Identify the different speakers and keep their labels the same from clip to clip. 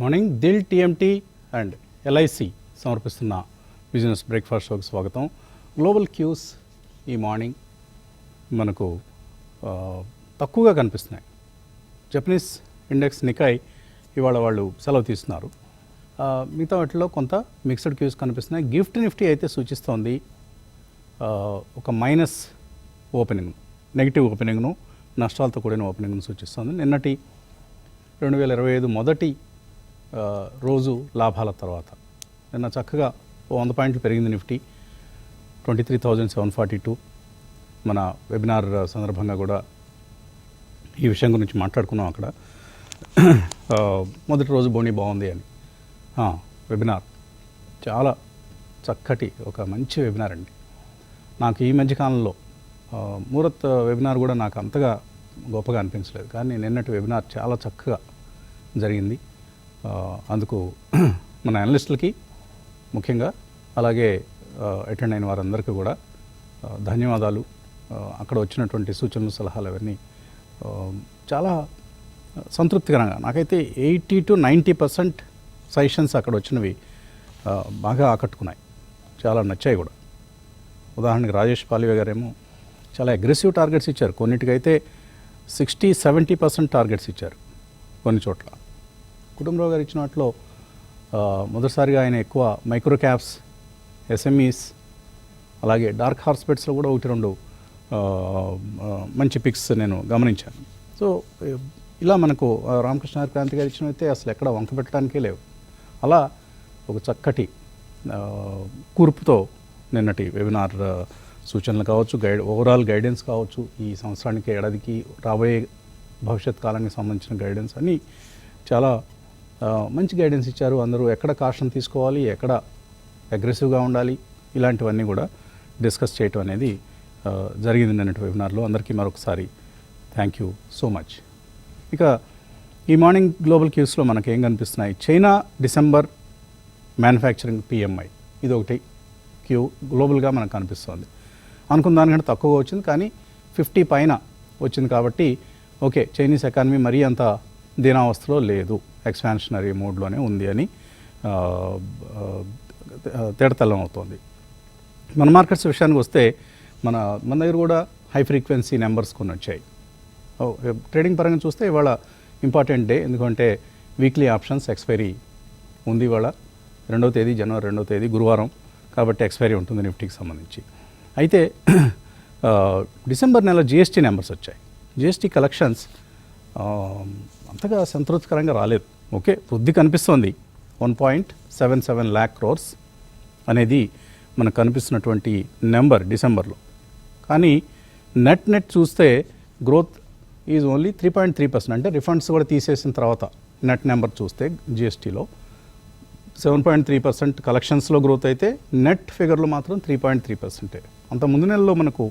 Speaker 1: Morning Dil TMT and LIC సమర్పిస్తున్న business breakfast షోకి స్వాగతం. గ్లోబల్ క్యూస్ ఈ మార్నింగ్ మనకు తక్కువగా కనిపిస్తున్నాయి. జపనీస్ ఇండెక్స్ నికాయ్ ఇవాళ వాళ్ళు సెలవు తీస్తున్నారు. మిగతా వాటిలో కొంత మిక్స్డ్ క్యూస్ కనిపిస్తున్నాయి. గిఫ్ట్ నిఫ్టీ అయితే సూచిస్తోంది ఒక మైనస్ ఓపెనింగ్, నెగిటివ్ ఓపెనింగ్ను, నష్టాలతో కూడిన ఓపెనింగ్ను సూచిస్తోంది. నిన్నటి 2025 మొదటి రోజు లాభాల తర్వాత నిన్న చక్కగా 100 పాయింట్లు పెరిగింది నిఫ్టీ, 23,742. మన వెబినార్ సందర్భంగా కూడా ఈ విషయం గురించి మాట్లాడుకున్నాం. అక్కడ మొదటి రోజు బోనీ బాగుంది అని వెబినార్ చాలా చక్కటి ఒక మంచి వెబినార్ అండి. నాకు ఈ మధ్యకాలంలో ముహూర్త్ వెబినార్ కూడా నాకు అంతగా గొప్పగా అనిపించలేదు, కానీ నిన్నటి వెబినార్ చాలా చక్కగా జరిగింది. అందుకు మన అనలిస్టులకి ముఖ్యంగా, అలాగే అటెండ్ అయిన వారందరికీ కూడా ధన్యవాదాలు. అక్కడ వచ్చినటువంటి సూచనలు, సలహాలు అవన్నీ చాలా సంతృప్తికరంగా, నాకైతే 80 to 90% సజెషన్స్ అక్కడ వచ్చినవి బాగా ఆకట్టుకున్నాయి, చాలా నచ్చాయి కూడా. ఉదాహరణకి రాజేష్ పాలివే గారేమో చాలా అగ్రెసివ్ టార్గెట్స్ ఇచ్చారు. కొన్నిటికైతే 60-70% టార్గెట్స్ ఇచ్చారు కొన్ని చోట్ల. కుటుంబరావు గారు ఇచ్చిన వాటిలో మొదటిసారిగా ఆయన ఎక్కువ మైక్రో క్యాప్స్, ఎస్ఎంఈస్, అలాగే డార్క్ హార్స్ బెట్స్లో కూడా 1-2 మంచి పిక్స్ నేను గమనించాను. సో ఇలా మనకు రామకృష్ణ క్రాంతి గారు ఇచ్చినవైతే అసలు ఎక్కడ వంక పెట్టడానికే లేవు. అలా ఒక చక్కటి కూర్పుతో నిన్నటి వెబినార్ సూచనలు కావచ్చు, ఓవరాల్ గైడెన్స్ కావచ్చు, ఈ సంవత్సరానికి, ఏడాదికి, రాబోయే భవిష్యత్ కాలానికి సంబంధించిన గైడెన్స్ అన్నీ చాలా మంచి గైడెన్స్ ఇచ్చారు. అందరూ ఎక్కడ కాషన్ తీసుకోవాలి, ఎక్కడ అగ్రెసివ్గా ఉండాలి, ఇలాంటివన్నీ కూడా డిస్కస్ చేయటం అనేది జరిగింది నిన్నటి వెబినార్లో. అందరికీ మరొకసారి థ్యాంక్ యూ సో మచ్. ఇక ఈ మార్నింగ్ గ్లోబల్ క్యూస్లో మనకు ఏం కనిపిస్తున్నాయి? చైనా డిసెంబర్ మ్యానుఫ్యాక్చరింగ్ పిఎంఐ, ఇది ఒకటి క్యూ గ్లోబల్గా మనకు కనిపిస్తుంది. అనుకున్న దానికంటే తక్కువగా వచ్చింది, కానీ 50 పైన వచ్చింది. కాబట్టి ఓకే, చైనీస్ ఎకానమీ మరీ అంత దీనావస్థలో లేదు, ఎక్స్పాన్షనరీ మోడ్లోనే ఉంది అని తేటతెల్లం అవుతుంది. మన మార్కెట్స్ విషయానికి వస్తే మన దగ్గర కూడా హై ఫ్రీక్వెన్సీ నెంబర్స్ కొన్ని వచ్చాయి. ట్రేడింగ్ పరంగా చూస్తే ఇవాళ ఇంపార్టెంట్ డే, ఎందుకంటే వీక్లీ ఆప్షన్స్ ఎక్స్పైరీ ఉంది. ఇవాళ 2వ తేదీ, జనవరి 2వ తేదీ గురువారం, కాబట్టి ఎక్స్పైరీ ఉంటుంది నిఫ్టీకి సంబంధించి. అయితే డిసెంబర్ నెల జిఎస్టీ నెంబర్స్ వచ్చాయి. జిఎస్టీ కలెక్షన్స్ అంతగా సంతృప్తికరంగా రాలేదు. ఓకే, వృద్ధి కనిపిస్తోంది. 1.77 lakh crores అనేది మనకు కనిపిస్తున్నటువంటి నెంబర్ డిసెంబర్లో. కానీ నెట్ చూస్తే గ్రోత్ ఈజ్ ఓన్లీ 3.3%. అంటే రిఫండ్స్ కూడా తీసేసిన తర్వాత నెట్ నెంబర్ చూస్తే జిఎస్టీలో 7.3% కలెక్షన్స్లో గ్రోత్ అయితే నెట్ ఫిగర్లో మాత్రం 3.3%. అంత ముందు నెలలో మనకు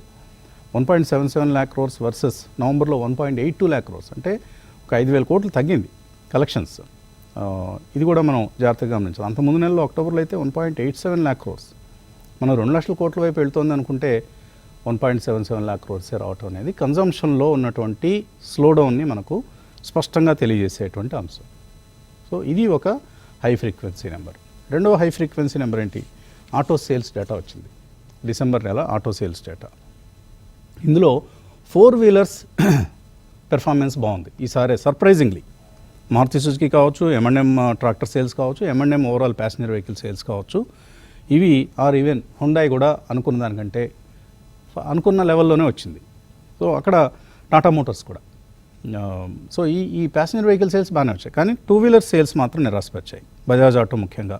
Speaker 1: 1.77 lakh crores వర్సెస్ నవంబర్లో 1.82 lakh crores, అంటే ఒక 5,000 కోట్లు తగ్గింది కలెక్షన్స్. ఇది కూడా మనం జాగ్రత్తగా గమనించాలి. అంత ముందు నెలలో అక్టోబర్లో అయితే 1.87 lakh crores, మనం 2 లక్షల కోట్ల వైపు వెళ్తుంది అనుకుంటే 1.77 lakh crores రావటం అనేది కన్జంప్షన్లో ఉన్నటువంటి స్లోడౌన్ని మనకు స్పష్టంగా తెలియజేసేటువంటి అంశం. సో ఇది ఒక హై ఫ్రీక్వెన్సీ నెంబర్. రెండవ హై ఫ్రీక్వెన్సీ నెంబర్ ఏంటి? ఆటో సేల్స్ డేటా వచ్చింది, డిసెంబర్ నెల ఆటో సేల్స్ డేటా. ఇందులో 4 వీలర్స్ పెర్ఫార్మెన్స్ బాగుంది ఈసారి సర్ప్రైజింగ్లీ. మారుతి సుజుకి కావచ్చు, M&M ట్రాక్టర్ సేల్స్ కావచ్చు, M&M overall passenger vehicle sales కావచ్చు, ఇవి ఆర్ ఈవెన్ హుండాయ్ కూడా అనుకున్న దానికంటే అనుకున్న లెవెల్లోనే వచ్చింది. సో అక్కడ టాటా మోటార్స్ కూడా. సో ఈ ప్యాసింజర్ వెహికల్ సేల్స్ బాగానే వచ్చాయి, కానీ 2 వీలర్ సేల్స్ మాత్రం నిరాశపరిచాయి. బజాజ్ ఆటో ముఖ్యంగా,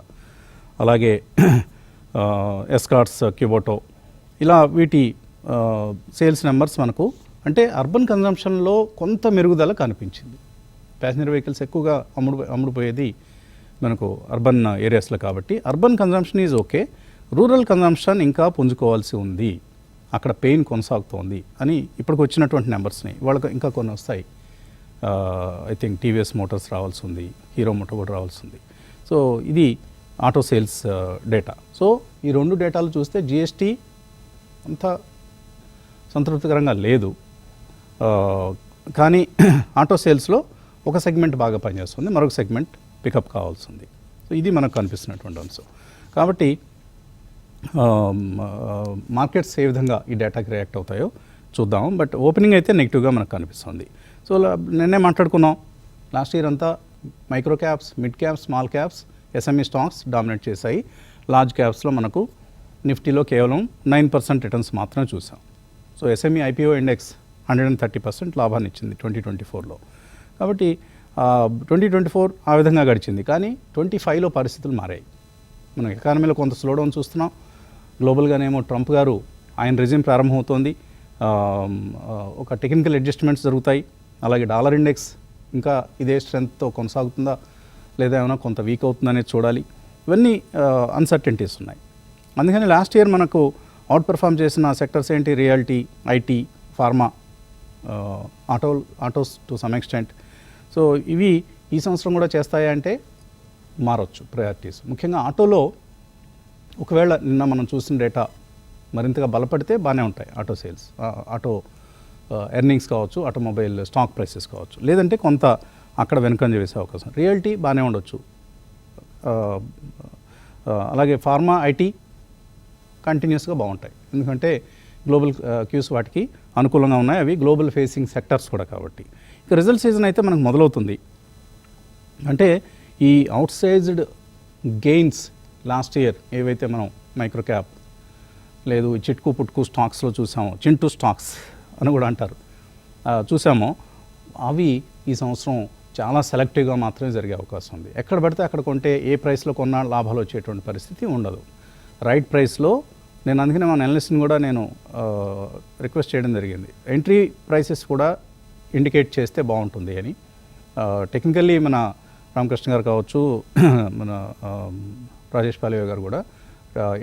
Speaker 1: అలాగే ఎస్కార్ట్స్, క్యూబోటో, ఇలా వీటి సేల్స్ నెంబర్స్ మనకు అంటే అర్బన్ కన్జంప్షన్లో కొంత మెరుగుదల కనిపించింది. ప్యాసింజర్ వెహికల్స్ ఎక్కువగా అమ్ముడుపోయేది మనకు అర్బన్ ఏరియాస్లో, కాబట్టి urban consumption is okay, rural consumption ఇంకా పుంజుకోవాల్సి ఉంది, అక్కడ పెయిన్ కొనసాగుతోంది అని ఇప్పటికి వచ్చినటువంటి నెంబర్స్ని. వాళ్ళకి ఇంకా కొన్ని వస్తాయి. ఐ థింక్ టీవీఎస్ మోటార్స్ రావాల్సి ఉంది, హీరో మోటార్ కూడా రావాల్సి ఉంది. సో ఇది ఆటో సేల్స్ డేటా. సో ఈ 2 డేటాలు చూస్తే జిఎస్టీ అంత సంతృప్తికరంగా లేదు, కానీ ఆటో సేల్స్లో ఒక సెగ్మెంట్ బాగా పనిచేస్తుంది, మరొక సెగ్మెంట్ పికప్ కావాల్సింది. సో ఇది మనకు కనిపిస్తున్నటువంటి అంశం. కాబట్టి మార్కెట్స్ ఏ విధంగా ఈ డేటాకి రియాక్ట్ అవుతాయో చూద్దాం. బట్ ఓపెనింగ్ అయితే నెగిటివ్గా మనకు కనిపిస్తుంది. సో నిన్నే మాట్లాడుకున్నాం, లాస్ట్ ఇయర్ అంతా micro caps, mid caps, small caps, SME stocks dominate చేశాయి. లార్జ్ క్యాప్స్లో మనకు నిఫ్టీలో కేవలం 9% రిటర్న్స్ మాత్రమే చూసాం. సో ఎస్ఎంఈ ఐపీఓ ఇండెక్స్ 130% లాభాన్ని ఇచ్చింది 2024లో. కాబట్టి 2024 ఆ విధంగా గడిచింది. కానీ 25లో పరిస్థితులు మారాయి. మనం ఎకానమీలో కొంత స్లోడౌన్ చూస్తున్నాం. గ్లోబల్గానేమో ట్రంప్ గారు ఆయన రెజ్యూమ్ ప్రారంభమవుతోంది. ఒక టెక్నికల్ అడ్జస్ట్మెంట్స్ జరుగుతాయి. అలాగే డాలర్ ఇండెక్స్ ఇంకా ఇదే స్ట్రెంగ్త్తో కొనసాగుతుందా లేదా ఏమైనా కొంత వీక్ అవుతుందనేది చూడాలి. ఇవన్నీ అన్సర్టెంటీస్ ఉన్నాయి. అందుకని లాస్ట్ ఇయర్ మనకు అవుట్ పెర్ఫామ్ చేసిన సెక్టర్స్ ఏంటి? Reality, IT, pharma, autos to some extent. So ఇవి ఈ సంవత్సరం కూడా చేస్తాయా అంటే మారొచ్చు ప్రయారిటీస్. ముఖ్యంగా ఆటోలో ఒకవేళ నిన్న మనం చూసిన డేటా మరింతగా బలపడితే బాగానే ఉంటాయి ఆటో సేల్స్, ఆటో ఎర్నింగ్స్ కావచ్చు, ఆటోమొబైల్ స్టాక్ ప్రైసెస్ కావచ్చు. లేదంటే కొంత అక్కడ వెనుకంజ వేసే అవకాశం. రియాలిటీ బాగానే ఉండొచ్చు. అలాగే ఫార్మా, ఐటీ కంటిన్యూస్గా బాగుంటాయి. ఎందుకంటే గ్లోబల్ క్యూస్ వాటికి అనుకూలంగా ఉన్నాయి. అవి గ్లోబల్ ఫేసింగ్ సెక్టర్స్ కూడా కాబట్టి. ఇక రిజల్ట్ సీజన్ అయితే మనకు మొదలవుతుంది. అంటే ఈ out sized gains last year ఏవైతే మనం మైక్రో క్యాప్ లేదు చిట్కు పుట్కు స్టాక్స్లో చూసామో, చింటూ స్టాక్స్ అని కూడా అంటారు, చూసామో అవి ఈ సంవత్సరం చాలా సెలెక్టివ్గా మాత్రమే జరిగే అవకాశం ఉంది. ఎక్కడ పడితే అక్కడ కొంటే ఏ ప్రైస్లో కొన్నా లాభాలు వచ్చేటువంటి పరిస్థితి ఉండదు. రైట్ ప్రైస్లో నేను అందుకనే మన అనలిస్ట్ని కూడా నేను రిక్వెస్ట్ చేయడం జరిగింది. ఎంట్రీ ప్రైసెస్ కూడా ఇండికేట్ చేస్తే బాగుంటుంది అని. టెక్నికల్లీ మన రామకృష్ణ గారు కావచ్చు, మన రాజేష్ పాలేయ గారు కూడా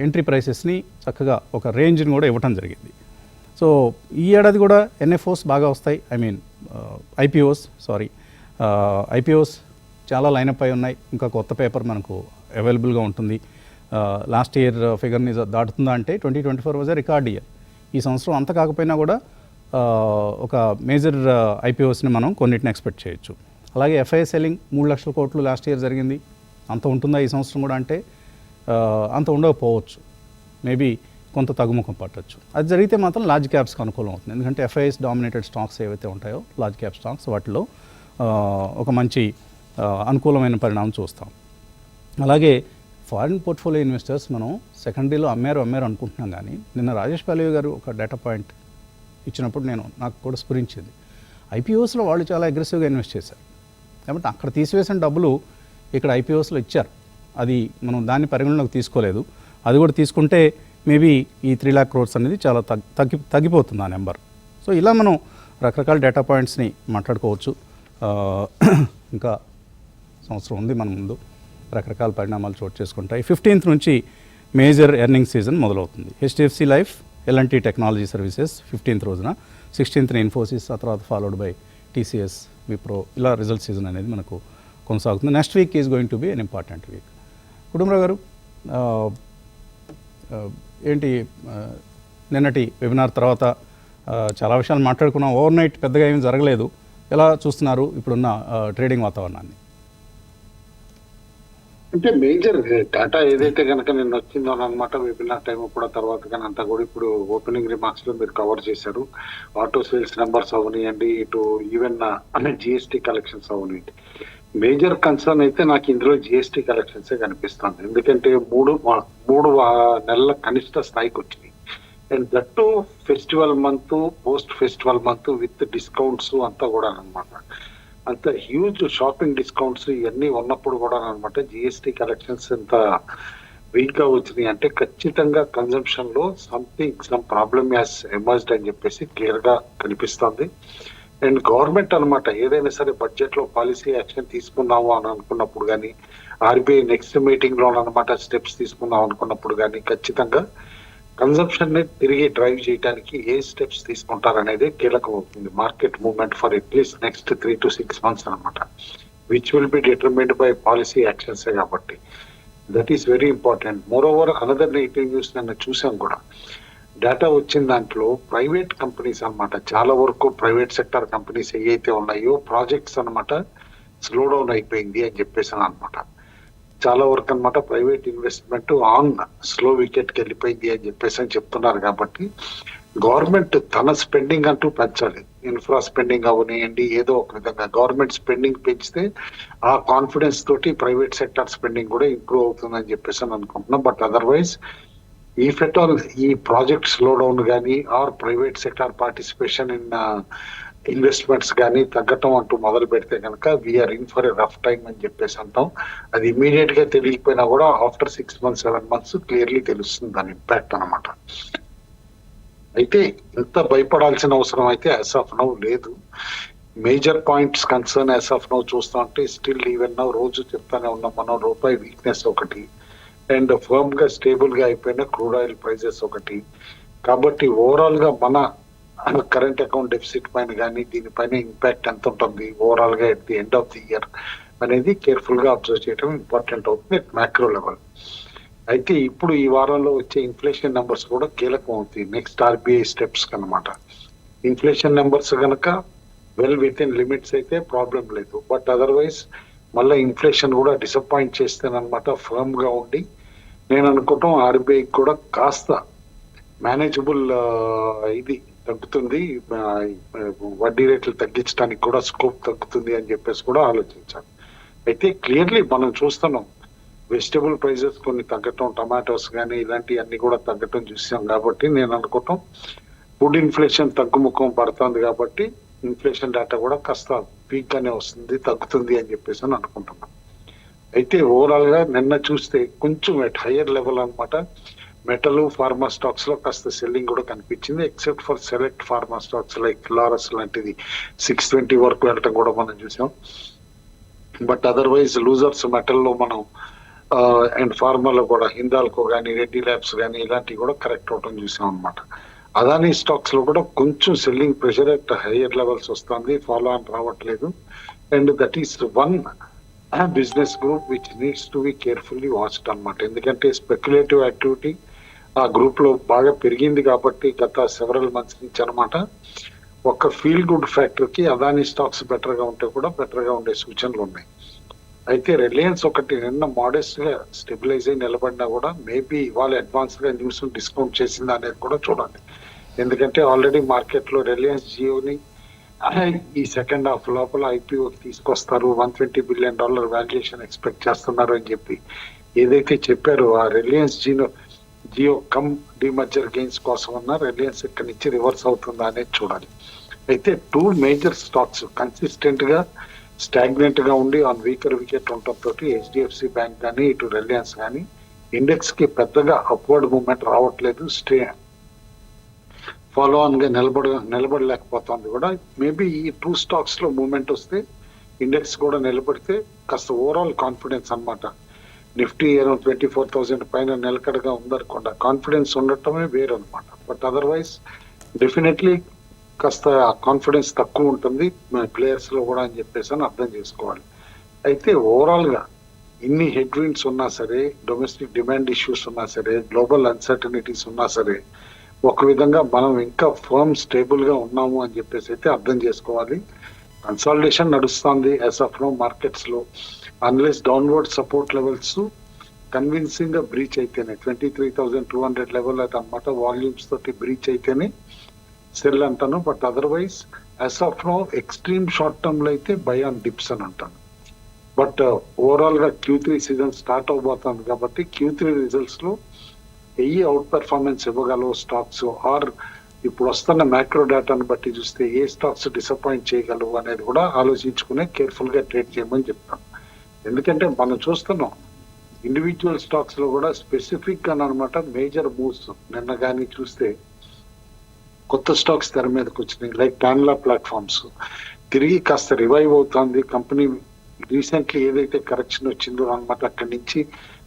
Speaker 1: ఎంట్రీ ప్రైసెస్ని చక్కగా ఒక రేంజ్ని కూడా ఇవ్వటం జరిగింది. సో ఈ ఏడాది కూడా ఎన్ఎఫ్ఓస్ బాగా వస్తాయి. ఐపీఓస్ చాలా లైనప్ అయి ఉన్నాయి. ఇంకా కొత్త పేపర్ మనకు అవైలబుల్గా ఉంటుంది. లాస్ట్ ఇయర్ ఫిగర్ని దాటుతుందా అంటే 2024 వాజ్ ఏ రికార్డ్ ఇయర్. ఈ సంవత్సరం అంత కాకపోయినా కూడా ఒక మేజర్ ఐపీఓస్ని మనం కొన్నిటిని ఎక్స్పెక్ట్ చేయొచ్చు. అలాగే ఎఫ్ఐఐ సెల్లింగ్ 3 లక్షల కోట్లు లాస్ట్ ఇయర్ జరిగింది. అంత ఉంటుందా ఈ సంవత్సరం కూడా అంటే అంత ఉండకపోవచ్చు. మేబీ కొంత తగ్గుముఖం పట్టచ్చు. అది జరిగితే మాత్రం లార్జ్ క్యాప్స్కి అనుకూలం అవుతుంది. ఎందుకంటే ఎఫ్ఐఎస్ డామినేటెడ్ స్టాక్స్ ఏవైతే ఉంటాయో లార్జ్ క్యాప్ స్టాక్స్, వాటిలో ఒక మంచి అనుకూలమైన పరిణామం చూస్తాం. అలాగే ఫారిన్ పోర్ట్ఫోలియో ఇన్వెస్టర్స్ మనం సెకండరీలో అమ్మారు అనుకుంటున్నాం. కానీ నిన్న రాజేష్ పాలేయ గారు ఒక డేటా పాయింట్ ఇచ్చినప్పుడు నాకు కూడా స్ఫురించింది. ఐపీఓస్లో వాళ్ళు చాలా అగ్రెసివ్గా ఇన్వెస్ట్ చేశారు. కాబట్టి అక్కడ తీసివేసిన డబ్బులు ఇక్కడ ఐపీఓస్లో ఇచ్చారు. అది మనం దాన్ని పరిగణలోకి తీసుకోలేదు. అది కూడా తీసుకుంటే మేబీ ఈ 3 lakh crores అనేది చాలా తగ్గిపోతుంది ఆ నెంబర్. సో ఇలా మనం రకరకాల డేటా పాయింట్స్ని మాట్లాడుకోవచ్చు. ఇంకా సంవత్సరం ఉంది మన ముందు, రకరకాల పరిణామాలు చోటు చేసుకుంటాయి. 15th నుంచి మేజర్ ఎర్నింగ్ సీజన్ మొదలవుతుంది. HDFC life, LNT technology services 15th రోజున, 16th ఇన్ఫోసిస్, ఆ తర్వాత ఫాలోడ్ బై టీసీఎస్, విప్రో. ఇలా రిజల్ట్ సీజన్ అనేది మనకు కొనసాగుతుంది. Next week is going to be an important week. Kutumbarao గారు, ఏంటి నిన్నటి వెబినార్ తర్వాత చాలా విషయాలు మాట్లాడుకున్నాం. ఓవర్ నైట్ పెద్దగా ఏమీ జరగలేదు. ఎలా చూస్తున్నారు ఇప్పుడున్న ట్రేడింగ్ వాతావరణాన్ని?
Speaker 2: అంటే మేజర్ డాటా ఏదైతే కనుక నిన్న వచ్చిందో అనమాట వెబినార్ టైం కూడా తర్వాత కానీ అంతా కూడా ఇప్పుడు ఓపెనింగ్ రిమార్క్స్ లో మీరు కవర్ చేశారు. ఆటో సేల్స్ నెంబర్స్ అవనియండి, ఇటు ఈవెన్ జిఎస్టీ కలెక్షన్స్ అవనియండి. మేజర్ కన్సర్న్ అయితే నాకు ఇందులో జిఎస్టీ కలెక్షన్సే కనిపిస్తుంది. ఎందుకంటే మూడు నెలల కనిష్ట స్థాయికి వచ్చినాయి. And that festival month, post festival month with discounts అంతా కూడా అనమాట. అంత హ్యూజ్ షాపింగ్ డిస్కౌంట్స్ ఇవన్నీ ఉన్నప్పుడు కూడా అనమాట జిఎస్టీ కలెక్షన్స్ ఎంత వీక్ గా వచ్చినాయి అంటే ఖచ్చితంగా కన్జంప్షన్ లో సమ్ ప్రాబ్లమ్ హ్యాస్ ఎమర్జ్డ్ అని చెప్పేసి క్లియర్ గా కనిపిస్తుంది. అండ్ గవర్నమెంట్ అనమాట ఏదైనా సరే బడ్జెట్ లో పాలసీ యాక్షన్ తీసుకున్నాము అని అనుకున్నప్పుడు కానీ, ఆర్బీఐ నెక్స్ట్ మీటింగ్ లో అనమాట స్టెప్స్ తీసుకున్నాం అనుకున్నప్పుడు కానీ ఖచ్చితంగా కన్సంప్షన్ ని తిరిగి డ్రైవ్ చేయడానికి ఏ స్టెప్స్ తీసుకుంటారనేది కీలకం అవుతుంది. Market movement for at least next 3 to 6 months అనమాట, which will be determined by policy actions. కాబట్టి that is very important. Moreover another negative news నిన్న చూసాం కూడా. డేటా వచ్చిన దాంట్లో ప్రైవేట్ కంపెనీస్ అనమాట, చాలా వరకు ప్రైవేట్ సెక్టర్ కంపెనీస్ ఏవైతే ఉన్నాయో ప్రాజెక్ట్స్ అనమాట స్లో డౌన్ అయిపోయింది అని చెప్పేసాను అనమాట. చాలా వరకు అనమాట private investment on slow wicket కి వెళ్ళిపోయింది అని చెప్పేసి అని చెప్తున్నారు. కాబట్టి గవర్నమెంట్ తన స్పెండింగ్ అంటూ పెంచాలి. ఇన్ఫ్రా స్పెండింగ్ అవనియండి, ఏదో ఒక విధంగా గవర్నమెంట్ స్పెండింగ్ పెంచితే ఆ కాన్ఫిడెన్స్ తోటి ప్రైవేట్ సెక్టర్ స్పెండింగ్ కూడా ఇంప్రూవ్ అవుతుందని చెప్పేసి అని అనుకుంటున్నాం. But otherwise if at all ఈ ప్రాజెక్ట్ స్లో డౌన్ కానీ or private sector participation in investments కానీ తగ్గటం అంటూ మొదలు పెడితే కనుక we're in for a rough time అని చెప్పేసి అంటాం. అది ఇమీడియట్ గా తెలియకపోయినా కూడా ఆఫ్టర్ 6 months 7 months క్లియర్లీ తెలుస్తుంది దాని ఇంపాక్ట్ అనమాట. అయితే ఇంత భయపడాల్సిన అవసరం అయితే యాజ్ ఆఫ్ నౌ లేదు. Major points concern as of now చూస్తా ఉంటే స్టిల్ ఈవెన్ నౌ రోజు చెప్తానే ఉన్నాం మనం, రూపాయి వీక్నెస్ ఒకటి అండ్ ఫర్మ్ గా స్టేబుల్ గా అయిపోయిన క్రూడ్ ఆయిల్ ప్రైజెస్ ఒకటి. కాబట్టి ఓవరాల్ గా మన కరెంట్ అకౌంట్ డెఫిసిట్ పైన కానీ దీనిపైన ఇంపాక్ట్ ఎంత ఉంటుంది ఓవరాల్ గా at the end of the year అనేది కేర్ఫుల్ గా అబ్జర్వ్ చేయడం ఇంపార్టెంట్ అవుతుంది ఎట్ మ్యాక్రో లెవెల్. అయితే ఇప్పుడు ఈ వారంలో వచ్చే ఇన్ఫ్లేషన్ నెంబర్స్ కూడా కీలకం అవుతాయి నెక్స్ట్ ఆర్బీఐ స్టెప్స్ కనమాట. ఇన్ఫ్లేషన్ నెంబర్స్ కనుక వెల్ విత్ ఇన్ లిమిట్స్ అయితే ప్రాబ్లం లేదు. బట్ అదర్వైజ్ మళ్ళీ ఇన్ఫ్లేషన్ కూడా డిసప్పాయింట్ చేస్తేనమాట ఫర్మ్ గా ఉండి నేను అనుకుంటాం ఆర్బీఐ కూడా కాస్త మేనేజబుల్ ఇది తగ్గుతుంది, వడ్డీ రేట్లు తగ్గించడానికి కూడా స్కోప్ తగ్గుతుంది అని చెప్పేసి కూడా ఆలోచించాలి. అయితే క్లియర్లీ మనం చూస్తున్నాం వెజిటబుల్ ప్రైజెస్ కొన్ని తగ్గటం, టమాటోస్ కానీ ఇలాంటివన్నీ కూడా తగ్గటం చూసాం. కాబట్టి నేను అనుకుంటాం ఫుడ్ ఇన్ఫ్లేషన్ తగ్గుముఖం పడుతుంది కాబట్టి ఇన్ఫ్లేషన్ డేటా కూడా కాస్త పీక్ గానే వస్తుంది, తగ్గుతుంది అని చెప్పేసి అని అనుకుంటున్నాం. అయితే ఓవరాల్ గా నిన్న చూస్తే కొంచెం ఎట్ హయ్యర్ లెవెల్ అనమాట మెటల్ ఫార్మా స్టాక్స్ లో కాస్త సెల్లింగ్ కూడా కనిపించింది, except for select pharma stocks like Laurus లాంటిది 620 వరకు వెళ్ళటం కూడా మనం చూసాం. బట్ అదర్వైజ్ లూజర్స్ మెటల్ లో మనం అండ్ ఫార్మాలో కూడా హిందాల్కో కానీ రెడ్డి ల్యాబ్స్ కానీ ఇలాంటివి కూడా కరెక్ట్ అవటం చూసాం అనమాట. అదానీ స్టాక్స్ లో కూడా కొంచెం selling pressure at higher levels వస్తుంది, ఫాలో ఆన్ రావట్లేదు. And that is one business group which needs to be carefully watched అనమాట. ఎందుకంటే స్పెక్యులేటివ్ యాక్టివిటీ ఆ గ్రూప్ లో బాగా పెరిగింది కాబట్టి గత సెవరల్ మంత్స్ నుంచి అనమాట. ఒక ఫీల్ గుడ్ ఫ్యాక్టర్ కి అదానీ స్టాక్స్ బెటర్ గా ఉంటే కూడా బెటర్ గా ఉండే సూచనలు ఉన్నాయి. అయితే రిలయన్స్ ఒకటి నిన్న మోడెస్ట్ గా స్టెబిలైజ్ అయి నిలబడినా కూడా మేబీ ఇవాళ అడ్వాన్స్ గా న్యూస్ డిస్కౌంట్ చేసిందా అనేది కూడా చూడాలి. ఎందుకంటే ఆల్రెడీ మార్కెట్ లో రిలయన్స్ జియోని ఈ సెకండ్ హాఫ్ లోపల ఐపీఓకి తీసుకొస్తారు, $120 billion వాల్యుయేషన్ ఎక్స్పెక్ట్ చేస్తున్నారు అని చెప్పి ఏదైతే చెప్పారో ఆ Reliance Jio cum demerger gains కోసం ఉన్న రిలయన్స్ ఇక్కడి నుంచి రివర్స్ అవుతుందా అనేది చూడాలి. అయితే 2 మేజర్ స్టాక్స్ కన్సిస్టెంట్ గా స్టాగ్నెంట్ గా ఉండి ఆన్ వీకర్ వికెట్ ఉండటంతో హెచ్డిఎఫ్సి బ్యాంక్ కానీ ఇటు రిలయన్స్ కానీ ఇండెక్స్ కి పెద్దగా అప్వర్డ్ మూవ్మెంట్ రావట్లేదు, ఫాలో ఆన్ గా నిలబడలేకపోతుంది కూడా. మేబీ ఈ 2 స్టాక్స్ లో మూవ్మెంట్ వస్తే ఇండెక్స్ కూడా నిలబడితే కాస్త ఓవరాల్ కాన్ఫిడెన్స్ అనమాట. నిఫ్టీ 24,000 పైన నిలకడగా ఉందనుకోండి, కాన్ఫిడెన్స్ ఉండటమే వేరు అనమాట. బట్ అదర్వైజ్ డెఫినెట్లీ కాస్త కాన్ఫిడెన్స్ తక్కువ ఉంటుంది ప్లేయర్స్ లో కూడా అని చెప్పేసి అని అర్థం చేసుకోవాలి. అయితే ఓవరాల్ గా ఇన్ని హెడ్ విండ్స్ ఉన్నా సరే, డొమెస్టిక్ డిమాండ్ ఇష్యూస్ ఉన్నా సరే, గ్లోబల్ అన్సర్టనిటీస్ ఉన్నా సరే, ఒక విధంగా మనం ఇంకా ఫర్మ్ స్టేబుల్ గా ఉన్నాము అని చెప్పేసి అయితే అర్థం చేసుకోవాలి. కన్సాలిడేషన్ నడుస్తుంది యాజ్ ఆఫ్ నో మార్కెట్స్ లో. Unless downward support levels convincing గా బ్రీచ్ అయితేనే 23,200 లెవెల్ అయితే అనమాట వాల్యూమ్స్ తోటి బ్రీచ్ అయితేనే సెల్ అంటాను. But otherwise as of now extreme short term లో అయితే బై ఆన్ డిప్స్ అని అంటాను. బట్ ఓవరాల్ గా Q3 సీజన్ స్టార్ట్ అవబోతుంది కాబట్టి Q3 రిజల్ట్స్ లో అవుట్ పెర్ఫార్మెన్స్ ఇవ్వగలవు స్టాక్స్ ఆర్ ఇప్పుడు వస్తున్న మ్యాక్రో డేటాను బట్టి చూస్తే ఏ స్టాక్స్ డిసప్పాయింట్ చేయగలవు అనేది కూడా ఆలోచించుకునే కేర్ఫుల్ గా ట్రేడ్ చేయమని చెప్తాను. ఎందుకంటే మనం చూస్తున్నాం ఇండివిజువల్ స్టాక్స్ లో కూడా స్పెసిఫిక్ గా అనమాట మేజర్ మూవ్స్ నిన్న కానీ చూస్తే కొత్త స్టాక్స్ తెర మీదకి వచ్చినాయి. లైక్ టాన్లా ప్లాట్ఫామ్స్ తిరిగి కాస్త రివైవ్ అవుతుంది. కంపెనీ రీసెంట్లీ ఏదైతే కరెక్షన్ వచ్చిందో అనమాట అక్కడి నుంచి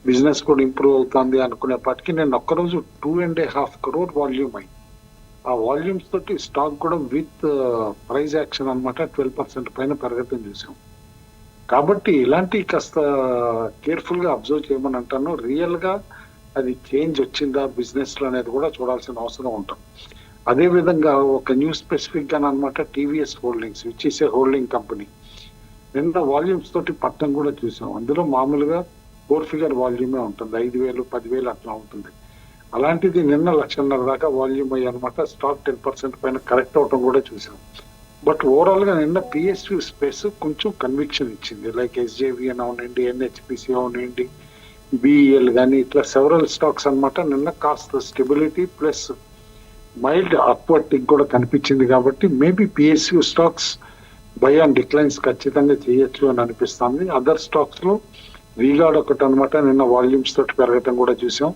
Speaker 2: బిజినెస్ కూడా ఇంప్రూవ్ అవుతుంది అనుకునేపాటికి నేను ఒక్కరోజు 2.5 crore వాల్యూమ్ అయింది. ఆ వాల్యూమ్స్ తోటి స్టాక్ కూడా విత్ ప్రైస్ యాక్షన్ అనమాట 12% పైన పెరగటం చూసాం. కాబట్టి ఇలాంటి కాస్త కేర్ఫుల్ గా అబ్జర్వ్ చేయమని అంటాను. రియల్ గా అది చేంజ్ వచ్చిందా బిజినెస్ లో అనేది కూడా చూడాల్సిన అవసరం ఉంటుంది. అదే విధంగా ఒక న్యూస్ స్పెసిఫిక్ గా అనమాట TVS holdings which is a holding company నిన్న వాల్యూమ్స్ తోటి పట్టం కూడా చూసాం. అందులో మామూలుగా 4 ఫిగర్ వాల్యూమే ఉంటుంది, 5,000 10,000 అట్లా ఉంటుంది. అలాంటిది నిన్న 1,00,000 దాకా వాల్యూమ్ అయ్యి అనమాట. స్టాక్ 10% పైన కరెక్ట్ అవటం కూడా చూసాం. బట్ ఓవరాల్ గా నిన్న పిఎస్యూ స్పేస్ కొంచెం కన్విక్షన్ ఇచ్చింది. లైక్ ఎస్జేవి అని అవునండి, ఎన్హెచ్పిసి అవునండి, బిఈఎల్ కానీ ఇట్లా సెవరల్ స్టాక్స్ అన్నమాట. నిన్న కాస్త stability plus mild upward tick కూడా కనిపించింది. కాబట్టి maybe PSU stocks by and declines ఖచ్చితంగా చేయొచ్చు అని అనిపిస్తుంది. అదర్ స్టాక్స్ లో వీగార్డ్ ఒకటి అనమాట, నిన్న వాల్యూమ్స్ తోటి పెరగటం కూడా చూసాం.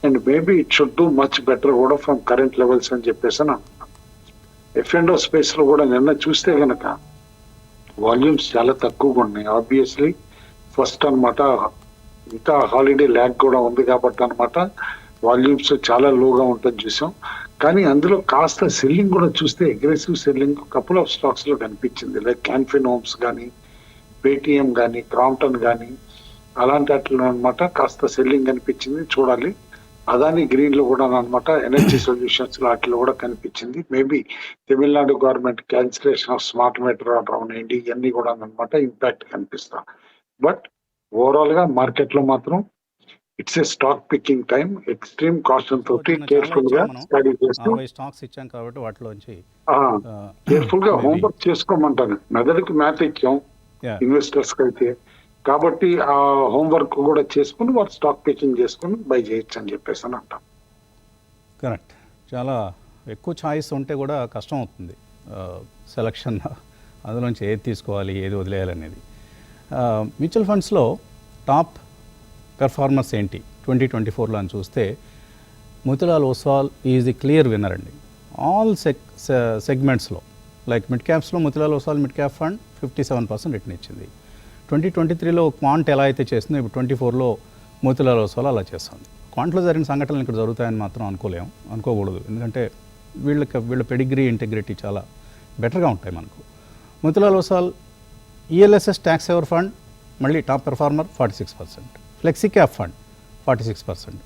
Speaker 2: And maybe it should do much better కూడా ఫ్రమ్ కరెంట్ లెవెల్స్ అని చెప్పేసి అని అనుకున్నాం. ఎఫ్&ఓ స్పేస్ లో కూడా నిన్న చూస్తే గనక వాల్యూమ్స్ చాలా తక్కువగా ఉన్నాయి. ఆబ్వియస్లీ ఫస్ట్ అనమాట, ఇంకా హాలిడే ల్యాగ్ కూడా ఉంది కాబట్టి అనమాట వాల్యూమ్స్ చాలా లోగా ఉంటుంది చూసాం. కానీ అందులో కాస్త సెల్లింగ్ కూడా చూస్తే aggressive selling couple of stocks లో కనిపించింది. లైక్ క్యాన్ఫిన్ హోమ్స్ కానీ, పేటిఎం కానీ, క్రాంప్టన్ కానీ అలాంటి వాటిలో అనమాట కాస్త సెల్లింగ్ కనిపించింది. చూడాలి. అదాని గ్రీన్ లో కూడా అనమాట, ఎనర్జీ సొల్యూషన్స్ వాటిలో కూడా కనిపించింది. Maybe Tamil Nadu government cancellation of smart meter order అవునండి, ఇవన్నీ కూడా అనమాట ఇంపాక్ట్ కనిపిస్తా. బట్ ఓవరాల్ గా మార్కెట్ లో మాత్రం it's a stock picking time. Extreme caution తోటి కేర్ఫుల్ గా స్టడీ చేస్తూ
Speaker 1: స్టాక్స్ ఇచ్చాం కాబట్టి వాటిలోంచి
Speaker 2: కేర్ఫుల్ గా హోంవర్క్ చేసుకోమంటాను. మెదడుకి మ్యాథ్ ఇచ్చాం ఇన్వెస్టర్స్ కి అయితే, కాబట్టి ఆ హోంవర్క్ కూడా చేసుకుని వాళ్ళు స్టాక్ పికింగ్ చేసుకుని బై చేయొచ్చు అని చెప్పేసి అని అంటాం.
Speaker 1: కరెక్ట్. చాలా ఎక్కువ ఛాయిస్ ఉంటే కూడా కష్టం అవుతుంది సెలక్షన్, అందులోంచి ఏది తీసుకోవాలి ఏది వదిలేయాలనేది. మ్యూచువల్ ఫండ్స్లో టాప్ పెర్ఫార్మర్స్ ఏంటి 2024లో అని చూస్తే Motilal Oswal is the clear winner అండి. ఆల్ సెగ్మెంట్స్లో లైక్ మిడ్ క్యాప్స్లో Motilal Oswal mid cap fund 57% return ఇచ్చింది. 2023లో క్వాంట్ ఎలా అయితే చేస్తుందో ఇప్పుడు 2024లో మోతీలాల్ ఓస్వాల్ అలా చేస్తుంది. క్వాంట్లో జరిగిన సంఘటనలు ఇక్కడ జరుగుతాయని మాత్రం అనుకోకూడదు. ఎందుకంటే వీళ్ళ పెడిగ్రీ ఇంటెగ్రిటీ చాలా బెటర్గా ఉంటాయి మనకు. Motilal Oswal ELSS tax saver fund మళ్ళీ top performer 46%, flexi cap fund 46%,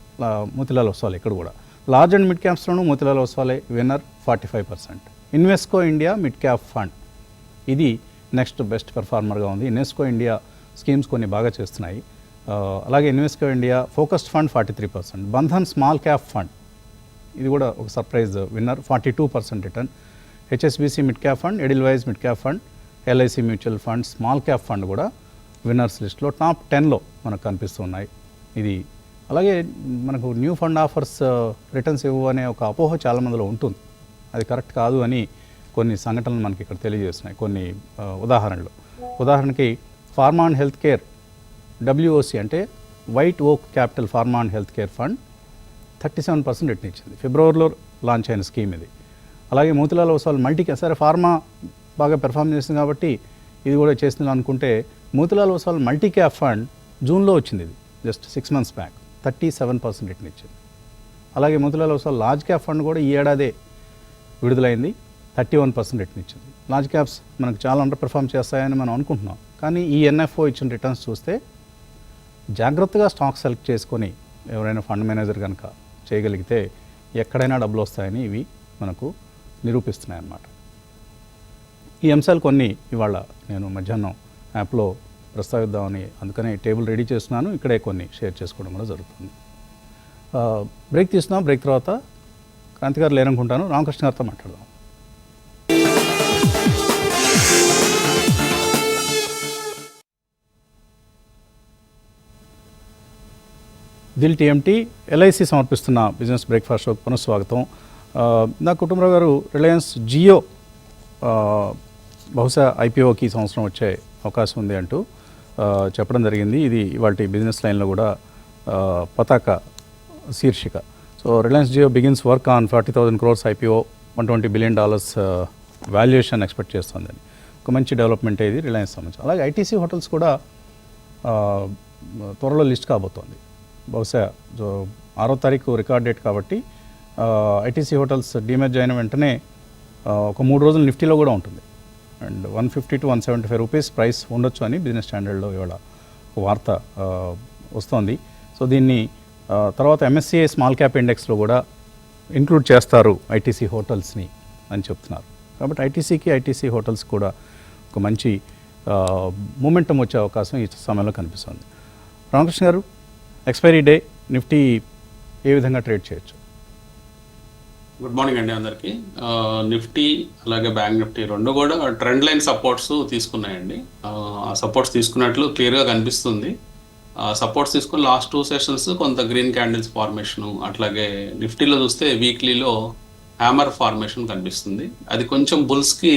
Speaker 1: Motilal Oswal ఇక్కడ కూడా. లార్జ్ అండ్ మిడ్ క్యాప్స్లోనూ మోతీలాల్ ఓస్వాలే winner 45%. Invesco India mid cap fund ఇది నెక్స్ట్ బెస్ట్ పెర్ఫార్మర్గా ఉంది. ఇన్వెస్కో ఇండియా స్కీమ్స్ కొన్ని బాగా చేస్తున్నాయి. అలాగే Invesco India focused fund 43%, Bandhan small cap fund ఇది కూడా ఒక surprise winner 42% return. HSBC mid cap fund, Edelweiss mid cap fund, LIC mutual fund small cap fund కూడా విన్నర్స్ లిస్ట్లో టాప్ 10లో మనకు కనిపిస్తున్నాయి. ఇది అలాగే మనకు న్యూ ఫండ్ ఆఫర్స్ రిటర్న్స్ ఇవ్వు అనే ఒక అపోహ చాలా మందిలో ఉంటుంది. అది కరెక్ట్ కాదు అని కొన్ని సంఘటనలు మనకి ఇక్కడ తెలియజేస్తున్నాయి. కొన్ని ఉదాహరణకి ఫార్మా అండ్ హెల్త్ కేర్ డబ్ల్యూఓసి అంటే వైట్ ఓక్ capital pharma and health care fund 37% return ఇచ్చింది. ఫిబ్రవరిలో లాంచ్ అయిన స్కీమ్ ఇది. అలాగే మోతీలాల్ ఓస్వాల్ మల్టీ క్యాప్, సరే ఫార్మా బాగా పెర్ఫామ్ చేస్తుంది కాబట్టి ఇది కూడా చేస్తుంది అనుకుంటే Motilal Oswal multi cap fund జూన్లో వచ్చింది. ఇది జస్ట్ 6 months బ్యాక్ 37% రిటర్న్ ఇచ్చింది. అలాగే Motilal Oswal large cap fund కూడా ఈ ఏడాదే విడుదలైంది, 31% రిటర్న్ ఇచ్చింది. లార్జ్ క్యాప్స్ మనకు చాలా అండర్ పెర్ఫామ్ చేస్తాయని మనం అనుకుంటున్నాం. కానీ ఈ ఎన్ఎఫ్ఓ ఇచ్చిన రిటర్న్స్ చూస్తే జాగ్రత్తగా స్టాక్ సెలెక్ట్ చేసుకొని ఎవరైనా ఫండ్ మేనేజర్ కనుక చేయగలిగితే ఎక్కడైనా డబ్బులు వస్తాయని ఇవి మనకు నిరూపిస్తున్నాయి అన్నమాట. ఈ అంశాలు కొన్ని ఇవాళ నేను మధ్యాహ్నం యాప్లో ప్రస్తావిద్దామని అందుకనే టేబుల్ రెడీ చేస్తున్నాను. ఇక్కడే కొన్ని షేర్ చేసుకోవడం కూడా జరుగుతుంది. బ్రేక్ తీస్తున్నాం. బ్రేక్ తర్వాత క్రాంతి గారు లేరనుకుంటాను, రామకృష్ణ గారితో మాట్లాడదాం. దిల్ టీఎంటీ ఎల్ఐసి సమర్పిస్తున్న బిజినెస్ బ్రేక్ఫాస్ట్ షోకి పునఃస్వాగతం. నా కుటుంబరావు గారు, రిలయన్స్ జియో బహుశా ఐపీఓకి ఈ సంవత్సరం వచ్చే అవకాశం ఉంది అంటూ చెప్పడం జరిగింది. ఇది ఇవాళ బిజినెస్ లైన్లో కూడా పతాక శీర్షిక. So Reliance Jio begins work on 40,000 crores IPO, $120 billion valuation expect చేస్తుందని. ఒక మంచి డెవలప్మెంట్ ఇది రిలయన్స్ సంబంధించి. అలాగే ఐటీసీ హోటల్స్ కూడా త్వరలో లిస్ట్ కాబోతోంది. బహుశా 6వ తారీఖు రికార్డ్ డేట్ కాబట్టి ఐటీసీ హోటల్స్ డిమెర్జ్ అయిన వెంటనే ఒక 3 రోజులు నిఫ్టీలో కూడా ఉంటుంది. అండ్ 150 to 175 రూపీస్ ప్రైస్ ఉండొచ్చు అని బిజినెస్ స్టాండర్డ్లో ఇవాళ వార్త వస్తోంది. సో దీన్ని తర్వాత ఎంఎస్సిఐ స్మాల్ క్యాప్ ఇండెక్స్లో కూడా ఇంక్లూడ్ చేస్తారు ఐటీసీ హోటల్స్ని అని చెప్తున్నారు. కాబట్టి ఐటీసీ హోటల్స్ కూడా ఒక మంచి మూమెంటం వచ్చే అవకాశం ఈ సమయంలో కనిపిస్తుంది. రామకృష్ణ గారు, ఎక్స్పైరీ డే నిఫ్టీ ఏ విధంగా ట్రేడ్ చేయొచ్చు?
Speaker 3: గుడ్ మార్నింగ్ అండి అందరికీ. నిఫ్టీ అలాగే బ్యాంక్ నిఫ్టీ రెండు కూడా ట్రెండ్ లైన్ సపోర్ట్స్ తీసుకున్నాయండి. ఆ సపోర్ట్స్ తీసుకున్నట్లు క్లియర్గా కనిపిస్తుంది. సపోర్ట్స్ తీసుకుని లాస్ట్ 2 సెషన్స్ కొంత గ్రీన్ క్యాండిల్స్ ఫార్మేషను, అట్లాగే నిఫ్టీలో చూస్తే వీక్లీలో హ్యామర్ ఫార్మేషన్ కనిపిస్తుంది. అది కొంచెం బుల్స్కి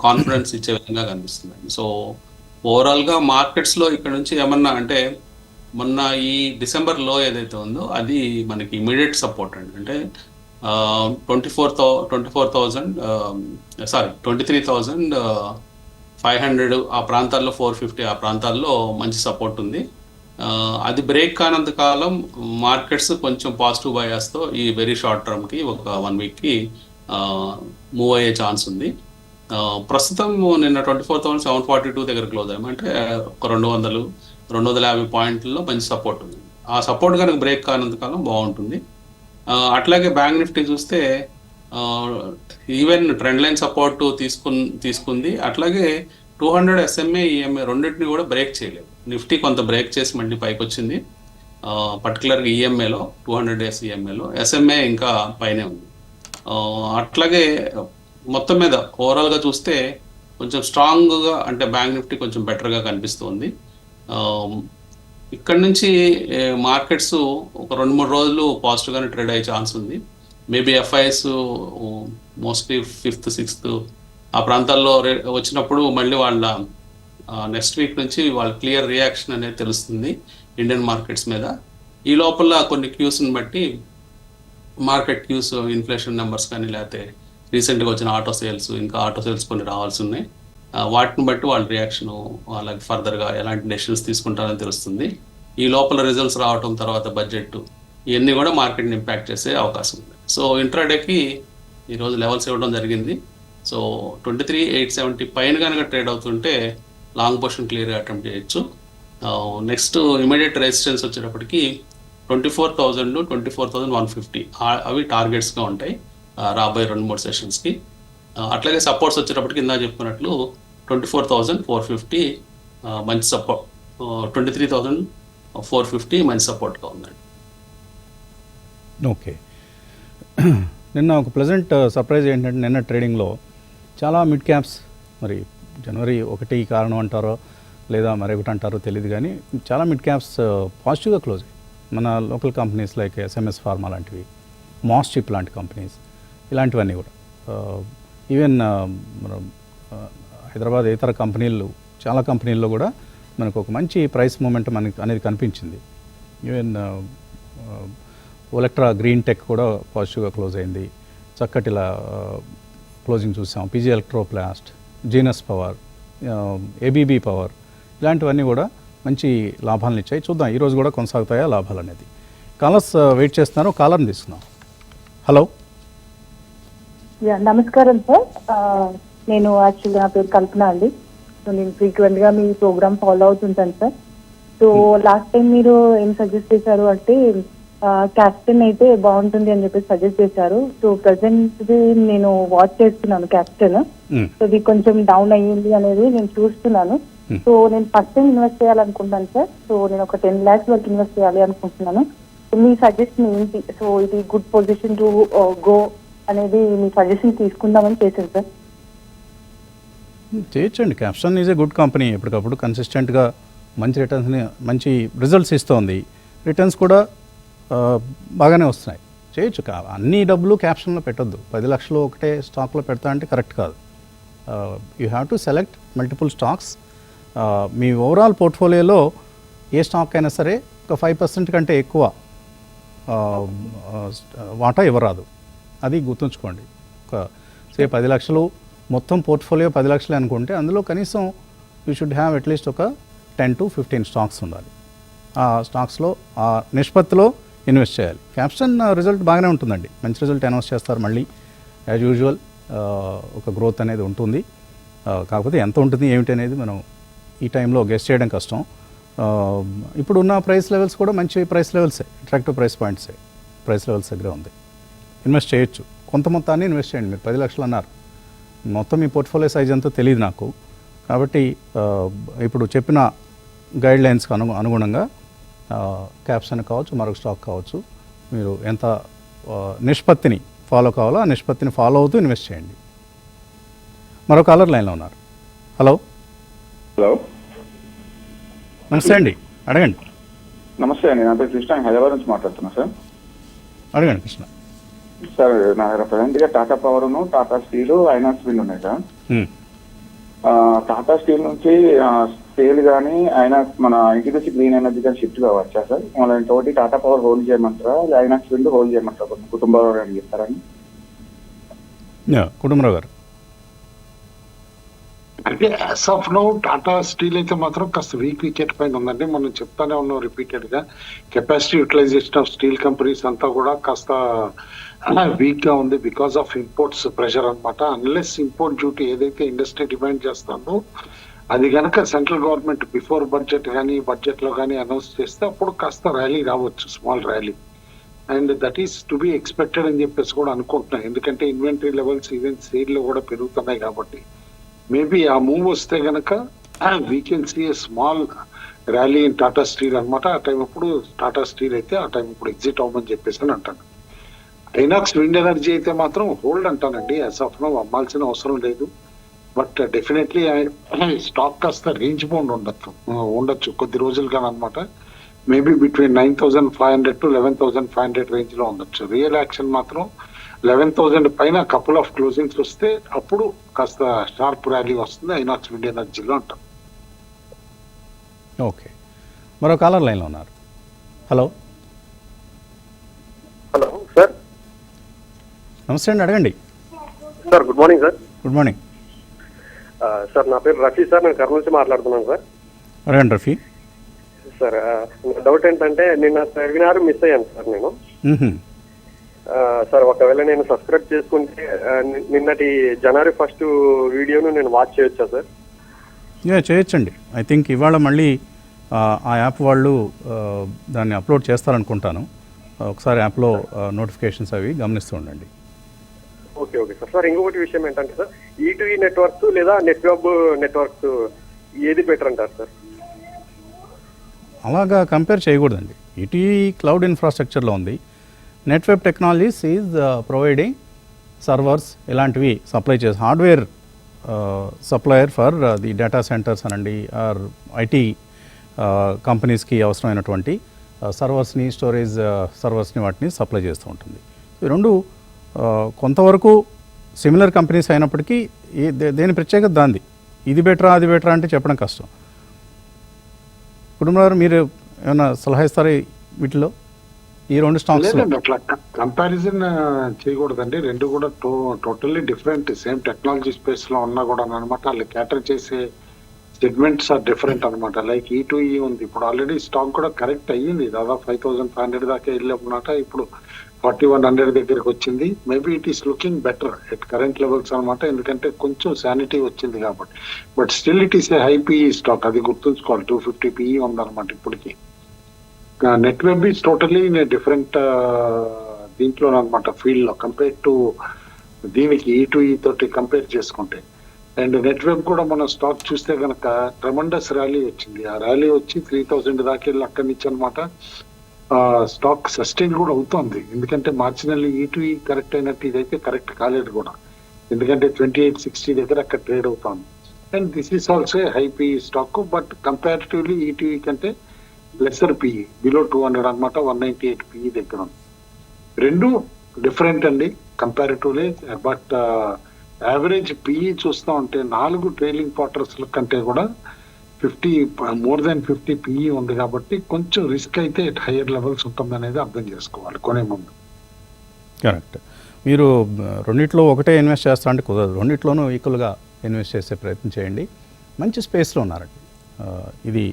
Speaker 3: కాన్ఫిడెన్స్ ఇచ్చే విధంగా కనిపిస్తుంది. సో ఓవరాల్గా మార్కెట్స్లో ఇక్కడ నుంచి ఏమన్నా అంటే మొన్న ఈ డిసెంబర్ లో ఏదైతే ఉందో అది మనకి ఇమీడియట్ సపోర్ట్ అండి. అంటే 23,500 ఆ ప్రాంతాల్లో, 450 ఆ ప్రాంతాల్లో మంచి సపోర్ట్ ఉంది. అది బ్రేక్ కానంత కాలం మార్కెట్స్ కొంచెం పాజిటివ్ బయాస్తో ఈ వెరీ షార్ట్ టర్మ్కి ఒక 1 వీక్కి మూవ్ అయ్యే ఛాన్స్ ఉంది. ప్రస్తుతం నిన్న 24,742 దగ్గర క్లోజ్ అయ్యాము. అంటే ఒక 200-250 పాయింట్లలో మంచి సపోర్ట్ ఉంది. ఆ సపోర్ట్ కనుక బ్రేక్ కానంత కాలం బాగుంటుంది. అట్లాగే బ్యాంక్ నిఫ్టీ చూస్తే ఈవెన్ ట్రెండ్ లైన్ సపోర్ట్ తీసుకుంది. అట్లాగే 200 SMA EMA రెండింటిని కూడా బ్రేక్ చేయలేదు. నిఫ్టీ కొంత బ్రేక్ చేసి మళ్ళీ పైకి వచ్చింది. పర్టికులర్గా ఈఎంఏలో 200 days EMAలో, SMA ఇంకా పైనే ఉంది. అట్లాగే మొత్తం మీద ఓవరాల్గా చూస్తే కొంచెం స్ట్రాంగ్గా, అంటే బ్యాంక్ నిఫ్టీ కొంచెం బెటర్గా కనిపిస్తుంది. ఇక్కడ నుంచి మార్కెట్స్ ఒక 2-3 రోజులు పాజిటివ్గానే ట్రేడ్ అయ్యే ఛాన్స్ ఉంది. Maybe FIs mostly 5th 6th ఆ ప్రాంతాల్లో వచ్చినప్పుడు మళ్ళీ వాళ్ళ నెక్స్ట్ వీక్ నుంచి వాళ్ళ క్లియర్ రియాక్షన్ అనేది తెలుస్తుంది ఇండియన్ మార్కెట్స్ మీద. ఈ లోపల కొన్ని క్యూస్ని బట్టి మార్కెట్ క్యూస్, ఇన్ఫ్లేషన్ నెంబర్స్ కానీ, లేకపోతే రీసెంట్గా వచ్చిన ఆటో సేల్స్ కొన్ని రావాల్సి ఉన్నాయి. వాటిని బట్టి వాళ్ళ రియాక్షన్, వాళ్ళకి ఫర్దర్గా ఎలాంటి డెసిషన్స్ తీసుకుంటారని తెలుస్తుంది. ఈ లోపల రిజల్ట్స్ రావటం, తర్వాత బడ్జెట్, ఇవన్నీ కూడా మార్కెట్ని ఇంపాక్ట్ చేసే అవకాశం ఉంది. సో ఇంట్రాడేకి ఈరోజు లెవెల్స్ ఇవ్వడం జరిగింది. సో 23,870 పైన కనుక ట్రేడ్ అవుతుంటే లాంగ్ పొజిషన్ క్లియర్గా అటెంప్ట్ చేయొచ్చు. నెక్స్ట్ ఇమీడియట్ రెసిస్టెన్స్ వచ్చేటప్పటికి 24,000 24,150 అవి టార్గెట్స్గా ఉంటాయి రాబోయే 2-3 సెషన్స్కి. అట్లాగే సపోర్ట్స్ వచ్చేటప్పటికి ఇందా చెప్పుకున్నట్లు 24,450 మంచి సపోర్ట్, 23,450 మంచి సపోర్ట్గా ఉందండి.
Speaker 1: ఓకే. నిన్న ఒక ప్లెజెంట్ సర్ప్రైజ్ ఏంటంటే, నిన్న ట్రేడింగ్లో చాలా మిడ్ క్యాప్స్, మరి జనవరి 1 కారణం అంటారో లేదా మరొకటి అంటారో తెలియదు, కానీ చాలా మిడ్ క్యాప్స్ పాజిటివ్గా క్లోజ్ అయ్యాయి. మన local companies like SMS pharma లాంటివి, మాస్ చిప్ లాంటి కంపెనీస్, ఇలాంటివన్నీ కూడా. ఈవెన్ మన హైదరాబాద్ ఇతర కంపెనీలు, చాలా కంపెనీల్లో కూడా మనకు ఒక మంచి ప్రైస్ మూమెంట్ మనకి అనేది కనిపించింది. ఈవెన్ ఒలెక్ట్రా గ్రీన్ టెక్ కూడా పాజిటివ్గా క్లోజ్ అయింది. చక్కటిలా క్లోజింగ్ చూసాం. PG Electroplast, genus power, ABB power, ఇలాంటివన్నీ కూడా మంచి లాభాలను ఇచ్చాయి. చూద్దాం ఈరోజు కూడా కొనసాగుతాయా లాభాలు అనేది. కాలర్స్ వెయిట్ చేస్తున్నారు, కాలర్ని తీసుకుందాం. హలో.
Speaker 4: నమస్కారం సార్. నేను యాక్చువల్గా నా పేరు కల్పన అండి. సో నేను ఫ్రీక్వెంట్గా మీ ప్రోగ్రామ్ ఫాలో అవుతుంటాను సార్. సో లాస్ట్ టైం మీరు ఏం సజెస్ట్ చేశారు అంటే క్యాప్టెన్ అయితే బాగుంటుంది అని చెప్పి సజెస్ట్ చేశారు. సో ప్రజెంట్ నేను వాచ్ చేస్తున్నాను క్యాప్టెన్. సో ఇది కొంచెం డౌన్ అయ్యింది అనేది నేను చూస్తున్నాను. సో నేను ఫస్ట్ టైం ఇన్వెస్ట్ చేయాలనుకుంటాను సార్. సో నేను ఒక 10 lakhs వరకు ఇన్వెస్ట్ చేయాలి అనుకుంటున్నాను. మీ సజెషన్ ఏంటి? సో ఇది గుడ్ పొజిషన్ టు గో అనేది మీ సజెషన్ తీసుకుందామని చేశాను సార్.
Speaker 1: చేయొచ్చండి. Caption is a good company. ఎప్పటికప్పుడు కన్సిస్టెంట్గా మంచి రిటర్న్స్ని, మంచి రిజల్ట్స్ ఇస్తోంది. రిటర్న్స్ కూడా బాగానే వస్తున్నాయి. చేయొచ్చు. అన్ని డబ్బులు క్యాప్షన్లో పెట్టొద్దు. 10 లక్షలు ఒకటే స్టాక్లో పెడతా అంటే కరెక్ట్ కాదు. You have to select multiple stocks. మీ ఓవరాల్ పోర్ట్ఫోలియోలో ఏ స్టాక్ అయినా సరే ఒక 5% కంటే ఎక్కువ వాటా ఇవ్వరాదు. అది గుర్తుంచుకోండి. ఒక 10 లక్షలు మొత్తం పోర్ట్ఫోలియో 10 లక్షలు అనుకుంటే అందులో కనీసం యూ షుడ్ హ్యావ్ అట్లీస్ట్ ఒక 10 to 15 స్టాక్స్ ఉండాలి. ఆ స్టాక్స్లో ఆ నిష్పత్తిలో ఇన్వెస్ట్ చేయాలి. క్యాప్షన్ రిజల్ట్ బాగానే ఉంటుందండి. మంచి రిజల్ట్ అనౌన్స్ చేస్తారు. మళ్ళీ యాజ్ యూజువల్ ఒక గ్రోత్ అనేది ఉంటుంది. కాకపోతే ఎంత ఉంటుంది ఏమిటి అనేది మనం ఈ టైంలో గెస్ చేయడం కష్టం. ఇప్పుడున్న ప్రైస్ లెవెల్స్ కూడా మంచి ప్రైస్ లెవెల్సే, అట్రాక్టివ్ ప్రైస్ పాయింట్సే, ప్రైస్ లెవెల్స్ దగ్గర ఉంది. ఇన్వెస్ట్ చేయొచ్చు. కొంత మొత్తాన్ని ఇన్వెస్ట్ చేయండి. మీరు 10 లక్షలు అన్నారు. మొత్తం మీ పోర్ట్ఫోలియో సైజ్ ఎంతో తెలియదు నాకు. కాబట్టి ఇప్పుడు చెప్పిన గైడ్ లైన్స్కి అనుగుణంగా క్యాప్స్ అని కావచ్చు, మరొక స్టాక్ కావచ్చు, మీరు ఎంత నిష్పత్తిని ఫాలో కావాలో ఆ నిష్పత్తిని ఫాలో అవుతూ ఇన్వెస్ట్ చేయండి. మరో కాలర్ లైన్లో ఉన్నారు. హలో.
Speaker 5: హలో,
Speaker 1: నమస్తే అండి, అడగండి.
Speaker 5: నమస్తే అండి. నా పేరు కృష్ణ, హైదరాబాద్ నుంచి మాట్లాడుతున్నా సార్.
Speaker 1: అడగండి కృష్ణ.
Speaker 5: సార్ నా దగ్గర ప్రజెంట్గా టాటా పవర్ను, టాటా స్టీల్, ఐనాక్స్ విండ్ ఉన్నాయి సార్. టాటా స్టీల్ నుంచి స్టీల్ కానీ ఐనాక్స్ మన ఇంటిగ్రేసి గ్రీన్ ఎనర్జీ కానీ షిఫ్ట్ కావచ్చా సార్? మళ్ళీ ఇంకోటి టాటా పవర్ హోల్డ్ చేయమంటారా, ఐనాక్స్ విండ్ హోల్డ్ చేయమంటారా? కొంచెం కుటుంబంలో అని చెప్తారని.
Speaker 1: కుటుంబరావు గారు.
Speaker 2: అంటే as of now Tata Steel అయితే మాత్రం కాస్త వీక్ వికెట్ పైన ఉందండి. మనం చెప్తానే ఉన్నాం రిపీటెడ్ గా, capacity utilisation of steel companies అంతా కూడా కాస్త వీక్ గా ఉంది బికాస్ ఆఫ్ ఇంపోర్ట్స్ ప్రెషర్ అనమాట. అన్లెస్ ఇంపోర్ట్ డ్యూటీ ఏదైతే ఇండస్ట్రీ డిమాండ్ చేస్తుందో అది కనుక సెంట్రల్ గవర్నమెంట్ బిఫోర్ బడ్జెట్ కానీ బడ్జెట్ లో కానీ అనౌన్స్ చేస్తే అప్పుడు కాస్త ర్యాలీ రావచ్చు, small rally. And that is to be expected అని చెప్పేసి కూడా అనుకుంటున్నాను. ఎందుకంటే ఇన్వెంటరీ లెవెల్స్ ఈవెన్ సేల్ లో కూడా పెరుగుతున్నాయి కాబట్టి మేబీ ఆ మూవ్ వస్తే గనక we can see a small rally in Tata steel అనమాట. ఆ టైం అప్పుడు టాటా స్టీల్ అయితే ఆ టైం ఇప్పుడు ఎగ్జిట్ అవ్వమని చెప్పేసి అని అంటాను. ఐనాక్స్ విండ్ ఎనర్జీ అయితే మాత్రం హోల్డ్ అంటానండి. యాజ్ ఆఫ్ నో అమ్మాల్సిన అవసరం లేదు. బట్ డెఫినెట్లీ స్టాక్ కాస్త రేంజ్ బౌండ్ ఉండొచ్చు కొద్ది రోజులుగా అనమాట. మేబీ బిట్వీన్ 9,500 to 11,500 రేంజ్ లో ఉండొచ్చు. రియల్ యాక్షన్ మాత్రం 11,000 పైన కపుల్ ఆఫ్ క్లోజింగ్స్ వస్తే అప్పుడు కాస్త షార్ప్ ర్యాలీ వస్తుంది ఐనాక్స్ విండ్ ఎనర్జీలో అంటాం.
Speaker 1: ఓకే, మరో కాలర్ లైన్లో ఉన్నారు. హలో.
Speaker 6: Hello sir.
Speaker 1: నమస్తే అండి, అడగండి.
Speaker 6: Sir good morning sir.
Speaker 1: Good morning
Speaker 6: sir. నా పేరు రఫీ సార్, నేను కర్నూలు నుంచి మాట్లాడుతున్నాను సార్.
Speaker 1: అడగండి రఫీ.
Speaker 6: సార్ డౌట్ ఏంటంటే నిన్న వెబినార్ మిస్ అయ్యాను సార్ నేను. సార్ ఒకవేళ నేను సబ్స్క్రైబ్ చేసుకుంటే నిన్నటి జనవరి 1 వీడియోను నేను వాచ్ చేయొచ్చా సార్?
Speaker 1: చేయొచ్చండి. ఐ థింక్ ఇవాళ మళ్ళీ ఆ యాప్ వాళ్ళు దాన్ని అప్లోడ్ చేస్తారనుకుంటాను. ఒకసారి యాప్లో నోటిఫికేషన్స్ అవి గమనిస్తూ ఉండండి.
Speaker 6: Okay okay sir. సార్ ఇంకొకటి విషయం ఏంటంటే సార్, ఈ2ఈ నెట్వర్క్స్ లేదా నెట్వర్క్ నెట్వర్క్స్ ఏది బెటర్ అంటారు సార్?
Speaker 1: అలాగా కంపేర్ చేయకూడదండి. ఈటీఈ క్లౌడ్ ఇన్ఫ్రాస్ట్రక్చర్లో ఉంది. Netweb technologies is providing servers ఇలాంటివి సప్లై చేసి hardware supplier for the data centres అనండి ఆర్ ఐటీ కంపెనీస్కి అవసరమైనటువంటి సర్వర్స్ని, స్టోరేజ్ సర్వర్స్ని వాటిని సప్లై చేస్తూ ఉంటుంది. ఈ రెండు కొంతవరకు సిమిలర్ కంపెనీస్ అయినప్పటికీ దేని ప్రత్యేకత దాంది. ఇది బెటరా అది బెటరా అంటే చెప్పడం కష్టం. కుటుంబారు మీరు ఏమైనా సలహా ఇస్తారా వీటిలో, ఈ రెండు స్టాక్స్?
Speaker 2: లేదండి, అట్లా కంపారిజన్ చేయకూడదండి. రెండు కూడా totally different, same technology space లో ఉన్నా కూడా అనమాట. వాళ్ళు క్యాటర్ చేసే సెగ్మెంట్స్ ఆర్ డిఫరెంట్ అనమాట. లైక్ ఈ2ఈ ఉంది, ఇప్పుడు ఆల్రెడీ స్టాక్ కూడా కరెక్ట్ అయ్యింది, దాదాపు 5,500 దాకా వెళ్ళినమాట. ఇప్పుడు 4,100 దగ్గరికి వచ్చింది. Maybe it is looking better at current levels అనమాట. ఎందుకంటే కొంచెం శానిటీ వచ్చింది కాబట్టి. But still it is a high PE stock, అది గుర్తుంచుకోవాలి. 250 పిఈ ఉందన్నమాట ఇప్పటికి. నెట్వెబ్ ఈస్ టోటలీ డిఫరెంట్ దీంట్లో అనమాట, ఫీల్డ్ లో కంపేర్ టు దీనికి ఈ2ఈ తోటి కంపేర్ చేసుకుంటే. అండ్ నెట్వెబ్ కూడా మన స్టాక్ చూస్తే కనుక ట్రెమండస్ ర్యాలీ వచ్చింది. ఆ ర్యాలీ వచ్చి 3,000 దాకా వెళ్ళి అక్కడి నుంచి అనమాట స్టాక్ సస్టైన్ కూడా అవుతుంది. ఎందుకంటే మార్జినల్ ఈ2ఈ కరెక్ట్ అయినట్టు ఇదైతే కరెక్ట్ కాలేదు కూడా, ఎందుకంటే 2860 దగ్గర అక్కడ ట్రేడ్ అవుతుంది. And this is also high PE stock, but comparatively ఈ2ఈ కంటే లెసర్ పిఈ, బిలో 200 అనమాట, 198 పిఈ దగ్గర ఉంది. రెండు డిఫరెంట్ అండి కంపారిటివ్లీ. బట్ యావరేజ్ పిఈ చూస్తా ఉంటే 4 ట్రైలింగ్ క్వార్టర్స్ కంటే కూడా 50 మోర్ దాన్ 50 పిఈ ఉంది కాబట్టి కొంచెం రిస్క్ అయితే హైయర్ లెవెల్స్ ఉంటుంది అనేది అర్థం చేసుకోవాలి కొనే ముందు.
Speaker 1: కరెక్ట్. మీరు రెండిట్లో ఒకటే ఇన్వెస్ట్ చేస్తా అంటే కుదరదు. రెండిట్లోనూ ఈక్వల్గా ఇన్వెస్ట్ చేసే ప్రయత్నం చేయండి. మంచి స్పేస్లో ఉన్నారండి. ఇది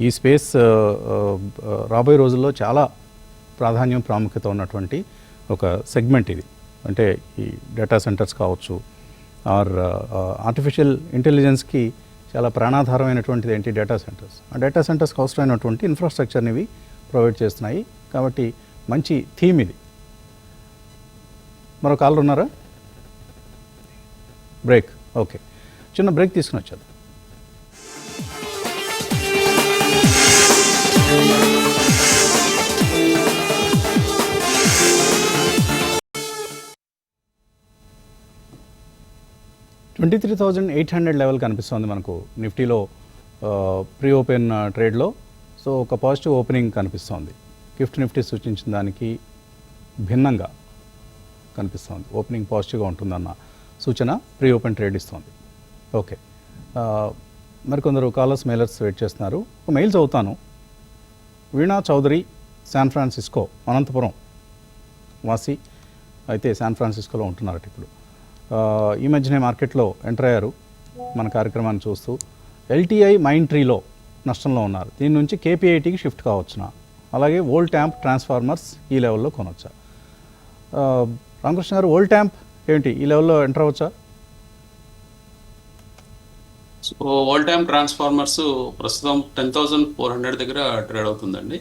Speaker 1: ఈ స్పేస్ రాబోయే రోజుల్లో చాలా ప్రాముఖ్యత ఉన్నటువంటి ఒక సెగ్మెంట్ ఇది. అంటే ఈ డేటా సెంటర్స్ కావచ్చు, ఆర్ ఆర్టిఫిషియల్ ఇంటెలిజెన్స్కి చాలా ప్రాణాధారమైనటువంటిది ఏంటి డేటా సెంటర్స్. ఆ డేటా సెంటర్స్కి అవసరమైనటువంటి ఇన్ఫ్రాస్ట్రక్చర్ని ఇవి ప్రొవైడ్ చేస్తున్నాయి కాబట్టి మంచి థీమ్ ఇది. మరో కాలర్ ఉన్నారా? బ్రేక్. ఓకే, చిన్న బ్రేక్ తీసుకుని వచ్చేద్దాం. $23,800 లెవెల్ కనిపిస్తుంది మనకు నిఫ్టీలో ప్రీ ఓపెన్ ట్రేడ్లో. సో ఒక పాజిటివ్ ఓపెనింగ్ కనిపిస్తోంది. గిఫ్ట్ నిఫ్టీ సూచించిన దానికి భిన్నంగా కనిపిస్తోంది. ఓపెనింగ్ పాజిటివ్గా ఉంటుందన్న సూచన ప్రీ ఓపెన్ ట్రేడ్ ఇస్తోంది. ఓకే, మరికొందరు కాలర్స్ మెయిలర్స్ వెయిట్ చేస్తున్నారు. ఒక మెయిల్ చదువుతాను. వీణా చౌదరి, శాన్ ఫ్రాన్సిస్కో, అనంతపురం వాసి, అయితే శాన్ ఫ్రాన్సిస్కోలో ఉంటున్నారట ఇప్పుడు. ఈ మధ్యనే మార్కెట్లో ఎంటర్ అయ్యారు మన కార్యక్రమాన్ని చూస్తూ. ఎల్టీఐ మైండ్ ట్రీలో నష్టంలో ఉన్నారు. దీని నుంచి కేపీఐటీకి షిఫ్ట్ కావచ్చునా, అలాగే వోల్ట్ ట్యాంప్ ట్రాన్స్ఫార్మర్స్ ఈ లెవెల్లో కొనవచ్చా? రామకృష్ణ గారు, వోల్ట్ ట్యాంప్ ఏంటి, ఈ లెవెల్లో ఎంటర్ అవ్వచ్చా?
Speaker 3: సో వోల్ట్ టైమ్ ట్రాన్స్ఫార్మర్స్ ప్రస్తుతం 10,400 దగ్గర ట్రేడ్ అవుతుందండి.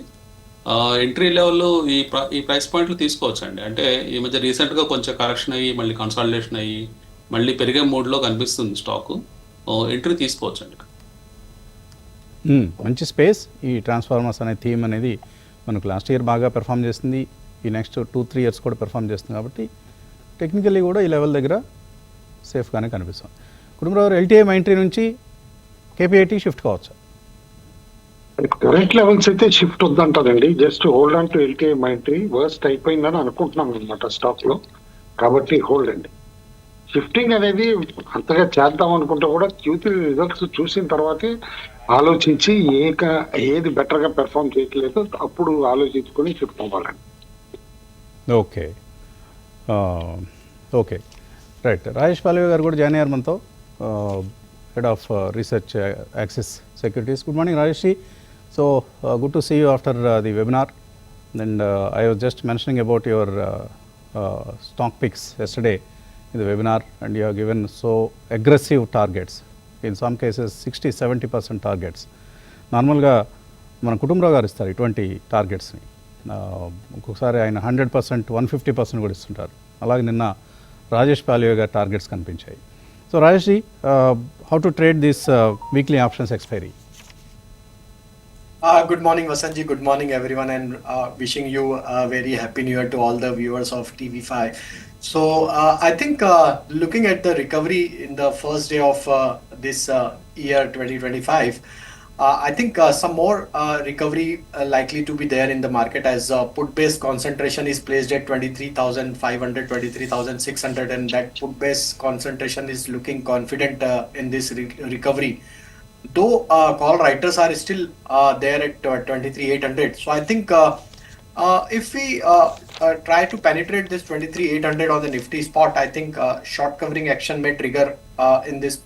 Speaker 3: ఎంట్రీ లెవెల్లో ఈ ప్రైస్ పాయింట్లు తీసుకోవచ్చు అండి. అంటే ఈ మధ్య రీసెంట్గా కొంచెం కరెక్షన్ అయ్యి మళ్ళీ కన్సాలిడేషన్ అయ్యి మళ్ళీ పెరిగే మూడ్లో కనిపిస్తుంది స్టాకు. ఎంట్రీ తీసుకోవచ్చు అండి.
Speaker 1: మంచి స్పేస్. ఈ ట్రాన్స్ఫార్మర్స్ అనే థీమ్ అనేది మనకు లాస్ట్ ఇయర్ బాగా పెర్ఫామ్ చేస్తుంది. ఈ నెక్స్ట్ 2-3 ఇయర్స్ కూడా పెర్ఫామ్ చేస్తుంది. కాబట్టి టెక్నికల్లీ కూడా ఈ లెవెల్ దగ్గర సేఫ్గానే కనిపిస్తుంది. కుటుంబరావు, ఎల్టీఐ మైండ్ ట్రీ నుంచి కేపీఐటీ షిఫ్ట్ కావచ్చు?
Speaker 2: కరెంట్ లెవెల్స్ అయితే షిఫ్ట్ వద్దంటారండి. Just hold on to LTI Mindtree. Worst అయిపోయిందని అనుకుంటున్నాం అనమాట స్టాక్ లో. కాబట్టి హోల్డ్ అండి. షిఫ్టింగ్ అనేది అంతగా చేద్దాం అనుకుంటే కూడా Q3 రిజల్ట్స్ చూసిన తర్వాతే ఆలోచించి ఏది బెటర్ గా పెర్ఫామ్ చేయట్లేదు అప్పుడు ఆలోచించుకొని షిఫ్ట్ అవ్వాలండి.
Speaker 1: Okay okay right. Rajesh Palavi గారు కూడా జాయిన్ అయ్యారు మనతో, head of research Axis Securities. Good morning Rajesh ji. So good to see you after the webinar, and I was just mentioning about your stock picks yesterday in the webinar, and you have given so aggressive targets, in some cases 60-70% targets. నార్మల్గా మన కుటుంబరావు గారు ఇస్తారు ఇటువంటి టార్గెట్స్ని. ఒక్కొక్కసారి ఆయన 100%, 150% కూడా ఇస్తుంటారు. అలాగే నిన్న రాజేష్ పాలియో గారి టార్గెట్స్ కనిపించాయి. So Rajesh ji, how to trade this weekly options expiry?
Speaker 7: Good morning, Vasanji. Good morning, everyone, and wishing you a very happy new year to all the viewers of TV5. So, I think looking at the recovery in the first day of this year 2025, I think some more recovery likely to be there in the market as put-based concentration is placed at 23,500, 23,600, and that put-based concentration is looking confident in this recovery. Though call writers are still there at 23,800. So I think if we try to penetrate this 23,800 on the Nifty spot, I think short covering action may trigger in this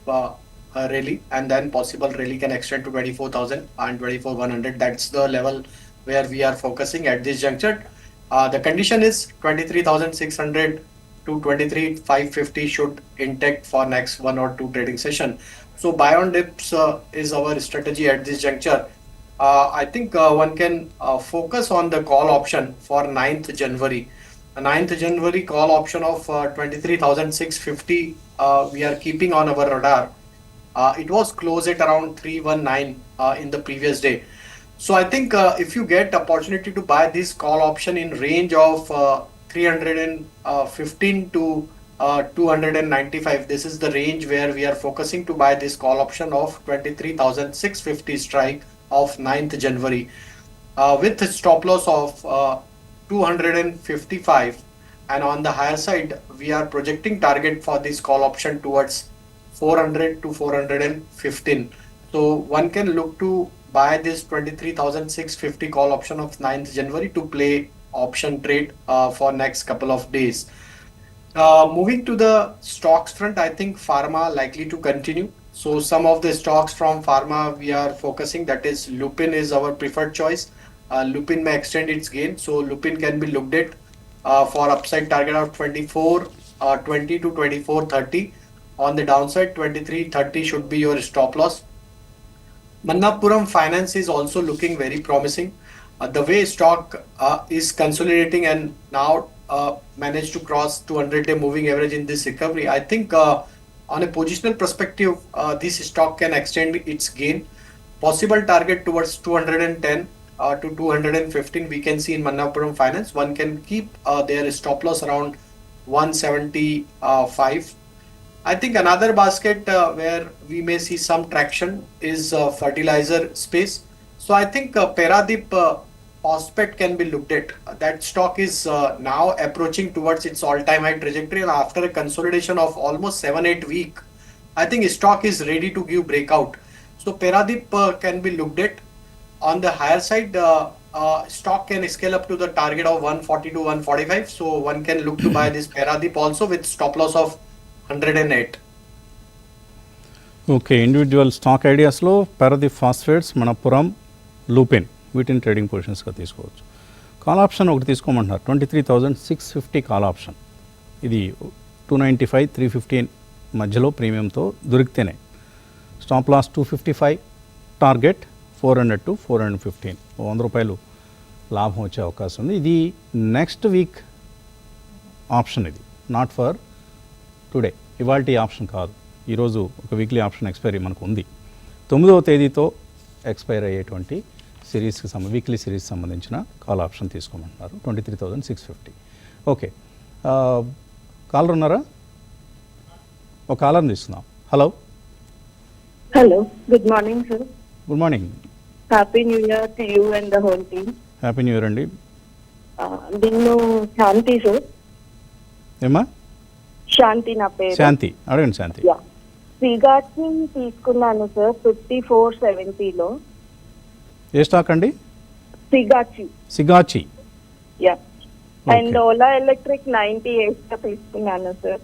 Speaker 7: rally, and then possible rally can extend to 24,000 and 24,100. That's the level where we are focusing at this juncture. The condition is 23,600 to 23,550 should intact for next 1 or 2 trading session. So buy on dips is our strategy at this juncture. I think one can focus on the call option for 9th January. 9th January call option of 23,650 we are keeping on our radar. It was closed at around 319 in the previous day. So I think if you get opportunity to buy this call option in range of 315 to 295, this is the range where we are focusing to buy this call option of 23,650 strike of 9th January with a stop loss of 255, and on the higher side we are projecting target for this call option towards 400 to 415. So one can look to buy this 23,650 call option of 9th January to play option trade for next couple of days. Moving to the stocks front, I think pharma likely to continue. So some of the stocks from pharma we are focusing, that is Lupin is our preferred choice. Lupin may extend its gain, so Lupin can be looked at for upside target of 24.20 to 24.30. On the downside, 23.30 should be your stop loss. Manappuram Finance is also looking very promising. The way stock is consolidating and now managed to cross 200-day moving average in this recovery, I think on a positional perspective, this stock can extend its gain. Possible target towards 210 to 215 we can see in Manappuram Finance. One can keep their stop loss around 175. I think another basket where we may see some traction is fertilizer space. So I think Paradip Phosphate can be looked at. That stock is now approaching towards its all-time high trajectory, and after a consolidation of almost 7-8 weeks, I think stock is ready to give breakout. So Paradip can be looked at. On the higher side, stock can scale up to the target of 140 to 145. So one can look to buy this Paradip also with stop loss of 108.
Speaker 1: Okay, individual stock ఐడియాస్లో Paradeep Phosphates, Manappuram, Lupin వీటిని trading పొజిషన్స్గా తీసుకోవచ్చు. Call option ఒకటి తీసుకోమంటున్నారు, 23,650 call option. ఇది 295, 315 మధ్యలో ప్రీమియంతో దొరికితేనే. Stop loss 255, target 400 to 415. 100 రూపాయలు లాభం వచ్చే అవకాశం ఉంది. ఇది నెక్స్ట్ వీక్ ఆప్షన్, ఇది నాట్ ఫర్ టుడే, ఇవాల్టి ఆప్షన్ కాదు. ఈరోజు ఒక వీక్లీ ఆప్షన్ ఎక్స్పైరీ మనకు ఉంది. 9వ తేదీతో ఎక్స్పైర్ అయ్యేటువంటి సిరీస్కి వీక్లీ సిరీస్ సంబంధించిన కాల్ ఆప్షన్ తీసుకోమంటున్నారు, 23,650. ఓకే, కాలర్ ఉన్నారా? ఒక కాలర్ తీసుకుందాం. Hello.
Speaker 4: Hello, good morning sir.
Speaker 1: Good morning.
Speaker 4: Happy new year to you and the whole team.
Speaker 1: Happy new year అండి.
Speaker 4: నిన్ను శాంతి సార్.
Speaker 1: ఏమా?
Speaker 4: శాంతి నా పేరు.
Speaker 1: శాంతి, అడగండి శాంతి.
Speaker 4: సిగాచి తీసుకున్నాను సార్ 5470లో.
Speaker 1: ఏ స్టాక్ అండి?
Speaker 4: Sigachi.
Speaker 1: Sigachi.
Speaker 4: Yeah. And Ola electric 98 తీసుకున్నాను సార్.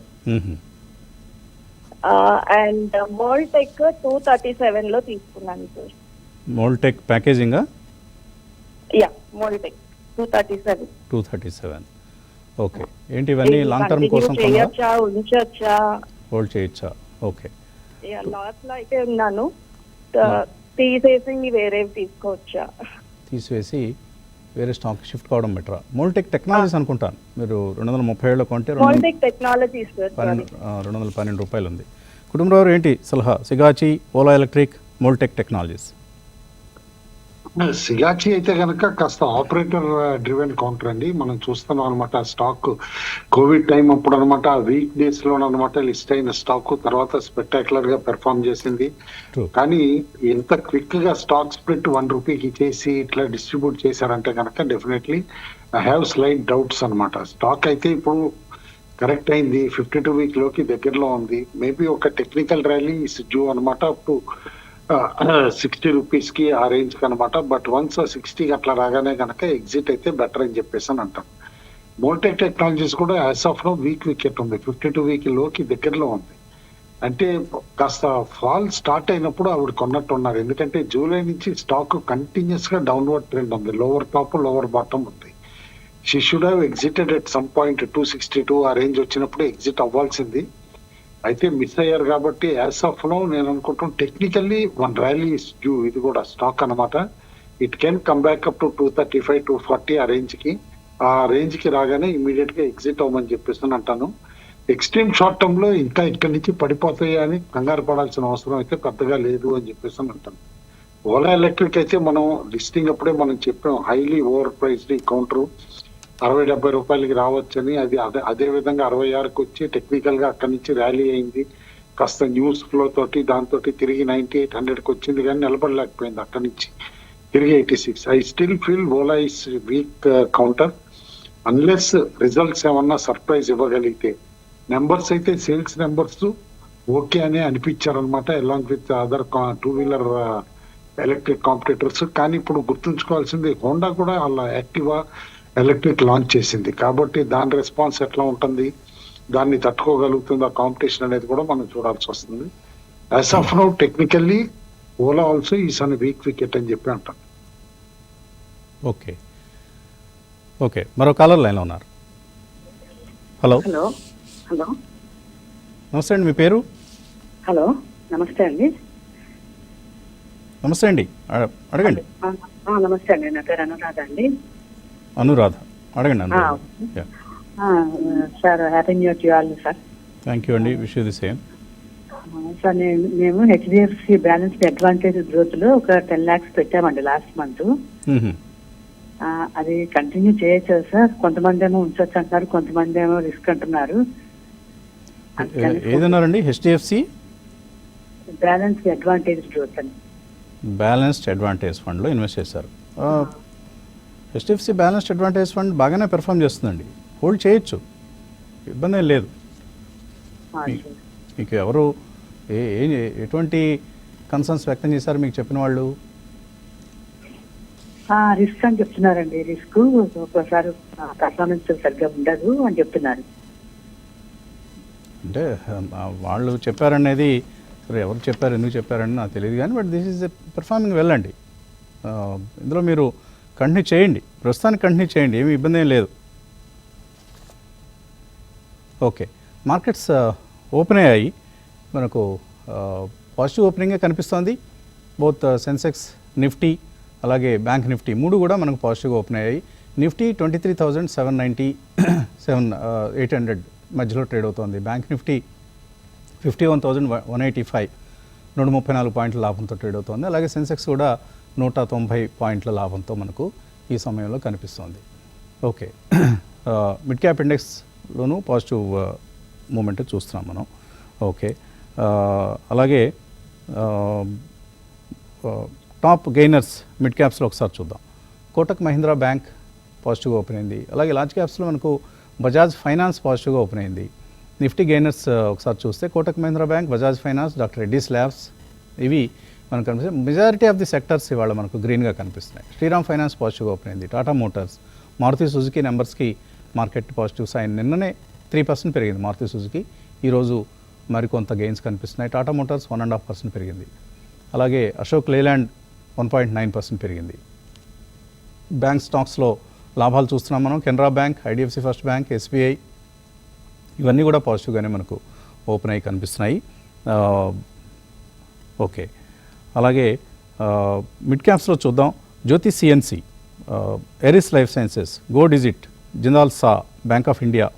Speaker 4: అండ్ మోల్టెక్ 237లో తీసుకున్నాను సార్.
Speaker 1: మోల్టెక్ ప్యాకేజింగా?
Speaker 4: యా, మోల్టెక్ 237.
Speaker 1: ఓకే, ఏంటి ఇవన్నీ లాంగ్ టర్మ్ కోసం
Speaker 4: చేయొచ్చా, ఉంచొచ్చా,
Speaker 1: హోల్డ్ చేయొచ్చా? ఓకే,
Speaker 4: లాస్ లో అయితే ఉన్నాను, తీసేసి వేరేవి తీసుకోవచ్చా?
Speaker 1: తీసివేసి వేరే స్టాక్ షిఫ్ట్ కావడం బెటరా? మోల్టెక్ టెక్నాలజీస్ అనుకుంటాను మీరు 237లో కొంటే
Speaker 4: మోల్టెక్ టెక్నాలజీస్
Speaker 1: 212 రూపాయలు ఉంది. కుటుంబరావు ఏంటి సలహా? Sigachi, Ola Electric, Moldtek Technologies.
Speaker 2: సిగాచి అయితే కనుక కాస్త ఆపరేటర్ డ్రివెన్ కౌంటర్ అండి. మనం చూస్తున్నాం అనమాట స్టాక్ కోవిడ్ టైం అప్పుడు అనమాట, వీక్ డేస్ లో అనమాట లిస్ట్ అయిన స్టాక్ తర్వాత స్పెక్టాక్యులర్ గా పెర్ఫార్మ్ చేసింది. కానీ ఎంత క్విక్ గా స్టాక్ స్ప్లిట్ 1 రూపీకి ఇచ్చేసి ఇట్లా డిస్ట్రిబ్యూట్ చేశారంటే కనుక definitely I have slight doubts అనమాట. స్టాక్ అయితే ఇప్పుడు కరెక్ట్ అయింది, 52 వీక్ లోకి దగ్గరలో ఉంది. మేబీ ఒక టెక్నికల్ ర్యాలీ ఇస్ డ్యూ అనమాట అప్ టు 60 రూపీస్ కి ఆ రేంజ్ కి అనమాట. బట్ వన్స్ 60 అట్లా రాగానే కనుక ఎగ్జిట్ అయితే బెటర్ అని చెప్పేసి అని అంటాం. మోల్టెక్ టెక్నాలజీస్ కూడా as of now weak wicket ఉంది, 52 వీక్ లోకి దగ్గరలో ఉంది. అంటే కాస్త ఫాల్ స్టార్ట్ అయినప్పుడు ఆవిడ కొన్నట్టు ఉన్నారు. ఎందుకంటే జూలై నుంచి స్టాక్ కంటిన్యూస్ గా డౌన్వర్డ్ ట్రెండ్ ఉంది, లోవర్ టాప్ లోవర్ బాటమ్ ఉంది. She should have exited at some point 262 ఆ రేంజ్ వచ్చినప్పుడు ఎగ్జిట్ అవ్వాల్సింది. అయితే మిస్ అయ్యారు కాబట్టి యాజ్ ఆఫ్ నో నేను అనుకుంటాం టెక్నికల్లీ 1 ర్యాలీ ఇస్ డ్యూ. ఇది కూడా స్టాక్ అనమాట. It can come back up to 235, 240 ఆ రేంజ్ కి రాగానే ఇమీడియట్ గా ఎగ్జిట్ అవ్వమని చెప్పేసి అంటాను. ఎక్స్ట్రీమ్ షార్ట్ టర్మ్ లో ఇంకా ఇక్కడి నుంచి పడిపోతాయి అని కంగారు పడాల్సిన అవసరం అయితే పెద్దగా లేదు అని చెప్పేసి అంటాను. ఓలా ఎలక్ట్రిక్ అయితే మనం లిస్టింగ్ అప్పుడే మనం చెప్పాం, హైలీ ఓవర్ ప్రైస్డ్ ఈ కౌంటర్ 60-70 రూపాయలకి రావచ్చని. అది అదే విధంగా 66కి వచ్చి టెక్నికల్ గా అక్కడి నుంచి ర్యాలీ అయింది. కాస్త న్యూస్ ఫ్లో తోటి దాంతో తిరిగి 9800కి వచ్చింది, కానీ నిలబడలేకపోయింది. అక్కడి నుంచి తిరిగి 86. I still feel Ola is weak counter unless results ఏమన్నా సర్ప్రైజ్ ఇవ్వగలిగితే. నెంబర్స్ అయితే సేల్స్ నెంబర్స్ ఓకే అని అనిపించారు అనమాట, అలాంగ్ విత్ అదర్ 2-వీలర్ ఎలక్ట్రిక్ కాంపిటీటర్స్. కానీ ఇప్పుడు గుర్తుంచుకోవాల్సింది హోండా కూడా వాళ్ళ యాక్టివా ఎలక్ట్రిక్ లాంచ్ చేసింది కాబట్టి దాని రెస్పాన్స్ ఎట్లా ఉంటుంది, దాన్ని తట్టుకోగలుగుతుందా కాంపిటీషన్ అనేది కూడా మనం చూడాల్సి వస్తుంది. As of now technically Ola also is an week wicket అని చెప్పి అంటాను.
Speaker 1: ఓకే ఓకే, మరో కాలర్ లైన్లో ఉన్నారు. హలో.
Speaker 8: హలో. హలో,
Speaker 1: నమస్తే అండి, మీ పేరు?
Speaker 8: హలో, నమస్తే అండి.
Speaker 1: నమస్తే అండి, అడగండి.
Speaker 8: నమస్తే అండి, నా పేరు అనురాధ అండి.
Speaker 1: అనురాధ, అడగండి.
Speaker 8: Sir happy new year to all sir.
Speaker 1: Thank you అండి, wish you the same.
Speaker 8: Sir మేము హెచ్డిఎఫ్సి బ్యాలెన్స్ అడ్వాంటేజ్ గ్రోత్ లో ఒక 10 lakhs పెట్టామండి లాస్ట్ మంత్.
Speaker 1: మ్మ్.
Speaker 8: అది కంటిన్యూ చేయొచ్చు సార్? కొంతమంది ఏమో ఉంచొచ్చు అంటున్నారు, కొంతమంది ఏమో రిస్క్ అంటున్నారు.
Speaker 1: ఏదన్నారండి? హెచ్డిఎఫ్సి
Speaker 8: బ్యాలెన్స్ అడ్వాంటేజ్ గ్రోత్ అని.
Speaker 1: బ్యాలెన్స్డ్ అడ్వాంటేజ్ ఫండ్లో ఇన్వెస్ట్ చేశారు. హెచ్డిఎఫ్సి బ్యాలెన్స్డ్ అడ్వాంటేజ్ ఫండ్ బాగానే పెర్ఫామ్ చేస్తుందండి, హోల్డ్ చేయొచ్చు, ఇబ్బంది ఏం లేదు. మీకు ఎవరు ఎటువంటి కన్సర్న్స్ వ్యక్తం చేశారు మీకు చెప్పిన వాళ్ళు?
Speaker 8: రిస్క్ అని చెప్తున్నారండి. రిస్క్ ఒకసారి పర్ఫార్మెన్స్ సరిగ్గా ఉండదు అని చెప్తున్నారు.
Speaker 1: అంటే వాళ్ళు చెప్పారనేది, సరే ఎవరు చెప్పారు ఎందుకు చెప్పారని నాకు తెలియదు కానీ, but this is performing well అండి. ఇందులో మీరు కంటిన్యూ చేయండి, ప్రస్తుతానికి కంటిన్యూ చేయండి, ఏమి ఇబ్బంది ఏం లేదు. ఓకే, మార్కెట్స్ ఓపెన్ అయ్యాయి, మనకు పాజిటివ్ ఓపెనింగే కనిపిస్తోంది. బోత్ సెన్సెక్స్, నిఫ్టీ అలాగే బ్యాంక్ నిఫ్టీ మూడు కూడా మనకు పాజిటివ్గా ఓపెన్ అయ్యాయి. నిఫ్టీ 23,797 మధ్యలో ట్రేడ్ అవుతోంది. బ్యాంక్ నిఫ్టీ 51,185 134 పాయింట్ల లాభంతో ట్రేడ్ అవుతోంది. అలాగే సెన్సెక్స్ కూడా 190 పాయింట్ల లాభంతో మనకు ఈ సమయంలో కనిపిస్తోంది. ఓకే, మిడ్ క్యాప్ ఇండెక్స్లోనూ పాజిటివ్ మూమెంట్ చూస్తున్నాం మనం. ఓకే, అలాగే టాప్ గెయినర్స్ మిడ్ క్యాప్స్లో ఒకసారి చూద్దాం. కోటక్ మహీంద్రా బ్యాంక్ పాజిటివ్గా ఓపెన్ అయింది. అలాగే లార్జ్ క్యాప్స్లో మనకు బజాజ్ ఫైనాన్స్ పాజిటివ్గా ఓపెన్ అయింది. నిఫ్టీ గెయినర్స్ ఒకసారి చూస్తే Kotak Mahindra bank, Bajaj finance, doctor Reddy's labs ఇవి మనకు కనిపిస్తాయి. మెజారిటీ ఆఫ్ ది సెక్టర్స్ ఇవాళ మనకు గ్రీన్గా కనిపిస్తున్నాయి. శ్రీరామ్ ఫైనాన్స్ పాజిటివ్గా ఓపెన్ అయింది. టాటా మోటార్స్, మారుతి సుజుకి నెంబర్స్కి మార్కెట్ పాజిటివ్ సైన్. నిన్ననే 3% పెరిగింది మారుతి సుజుకి, ఈరోజు మరికొంత గెయిన్స్ కనిపిస్తున్నాయి. టాటా మోటార్స్ 1.5% పెరిగింది. అలాగే అశోక్ లేలాండ్ 1.9% పెరిగింది. బ్యాంక్ స్టాక్స్లో లాభాలు చూస్తున్నాం మనం. Canara bank, IDFC first bank, SBI ఇవన్నీ కూడా పాజిటివ్గానే మనకు ఓపెన్ అయ్యి కనిపిస్తున్నాయి. ఓకే, అలాగే మిడ్ క్యాప్స్లో చూద్దాం. Jyoti CNC, Eris Lifesciences, Go Digit, Jindal Saw, Bank of India,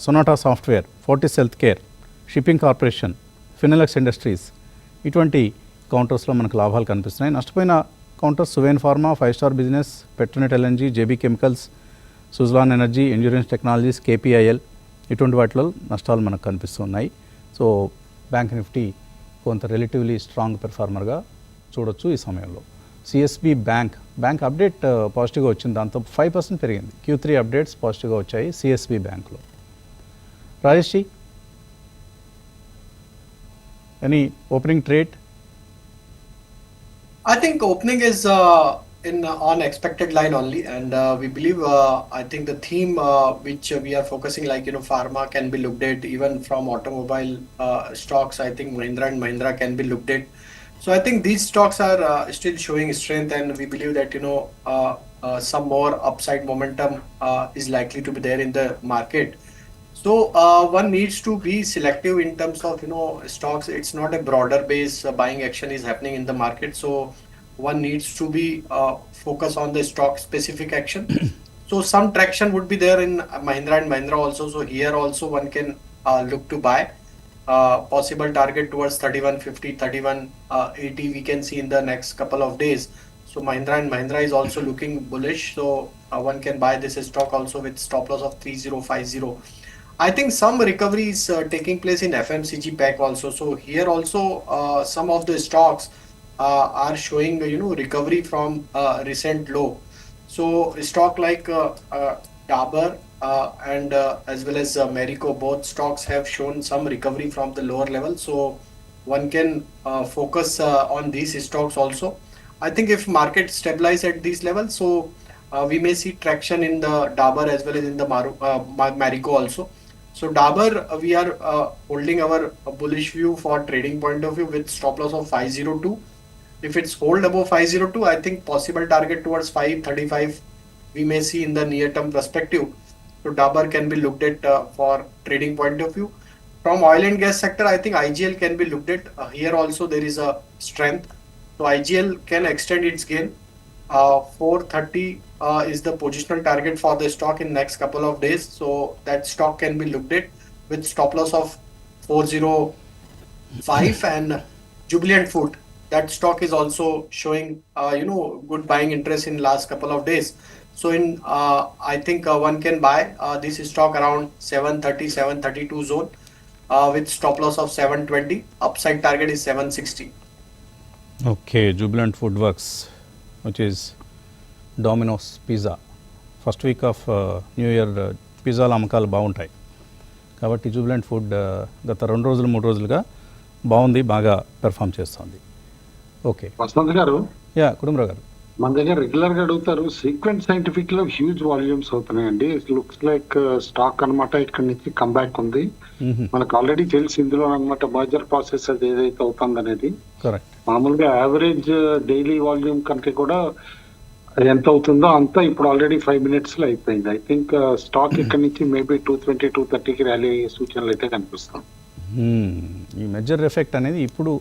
Speaker 1: Sonata Software, Fortis Healthcare, Shipping Corporation, Finolex Industries ఇటువంటి కౌంటర్స్లో మనకు లాభాలు కనిపిస్తున్నాయి. నష్టపోయిన counters Suven Pharma, 5 Star Business, Petronet LNG, JB Chemicals, Suzlon Energy, Endurance Technologies, KPIL ఇటువంటి వాటిలో నష్టాలు మనకు కనిపిస్తున్నాయి. సో బ్యాంక్ నిఫ్టీ కొంత రిలేటివ్లీ స్ట్రాంగ్ పెర్ఫార్మర్గా చూడొచ్చు ఈ సమయంలో. సిఎస్బి బ్యాంక్ అప్డేట్ పాజిటివ్గా వచ్చింది, దాంతో 5% పెరిగింది. Q3 అప్డేట్స్ పాజిటివ్గా వచ్చాయి సిఎస్బి బ్యాంక్లో. Rajesh ji, any opening trade?
Speaker 7: I think opening is on expected line only, and we believe I think the theme which we are focusing, like pharma can be looked at, even from automobile stocks. I think Mahindra and Mahindra can be looked at. So I think these stocks are still showing strength, and we believe that some more upside momentum is likely to be there in the market. So one needs to be selective in terms of stocks. It's not a broader base buying action is happening in the market. So one needs to be focus on the stock specific action. So some traction would be there in Mahindra and Mahindra also. So here also one can look to buy. Possible target towards 3150, 3180 we can see in the next couple of days. So Mahindra and Mahindra is also looking bullish. So one can buy this stock also with stop loss of 3050. I think some recovery is taking place in FMCG pack also. So here also some of the stocks are showing recovery from recent low. So stock like Dabur and as well as Marico, both stocks have shown some recovery from the lower level. So one can focus on these stocks also. I think if market stabilize at these levels, so we may see traction in the Dabur as well as in the Marico also. So Dabur, we are holding our bullish view for trading point of view with stop loss of 502. If it's hold above 502, I think possible target towards 535 we may see in the near term perspective. So Dabur can be looked at for trading point of view. From oil and gas sector, I think IGL can be looked at. Here also there is a strength. So IGL can extend its gain. 430 is the positional target for the stock in next couple of days. So that stock can be looked at with stop loss of 5 and Jubilant Food. That stock is also showing, good buying interest in last couple of days. So I think one can buy this stock around 730, 732 zone with stop loss of 720. Upside target is 760.
Speaker 1: Okay, Jubilant FoodWorks which is Domino's pizza. First week of new year పిజ్జాల అమ్మకాలు బాగుంటాయి కాబట్టి Jubilant food గత 2 రోజులు 3 రోజులుగా బాగుంది, బాగా perform చేస్తుంది. ఓకే
Speaker 2: వసంత్ గారు,
Speaker 1: యా కుటుంబరావు గారు,
Speaker 2: మన దగ్గర రెగ్యులర్ గా అడుగుతారు సీక్వెంట్ సైంటిఫిక్ లో హ్యూజ్ వాల్యూమ్స్ అవుతున్నాయండి. ఇట్ లుక్స్ లైక్ స్టాక్ అన్నమాట ఇక్కడ నుంచి కంబ్యాక్ ఉంది. మనకు ఆల్రెడీ తెలిసి ఇందులో అన్నమాట మర్జర్ ప్రాసెస్ అది ఏదైతే అవుతుంది అనేది.
Speaker 1: కరెక్ట్.
Speaker 2: మామూలుగా యావరేజ్ డైలీ వాల్యూమ్ కంటే కూడా ఎంత అవుతుందో అంత ఇప్పుడు ఆల్రెడీ 5 minutes లో అయిపోయింది. ఐ థింక్ స్టాక్ ఇక్కడ నుంచి మేబీ 220, 230కి ర్యాలీ అయ్యే సూచనలు అయితే కనిపిస్తాం.
Speaker 1: ఈ మెజర్ ఎఫెక్ట్ అనేది ఇప్పుడు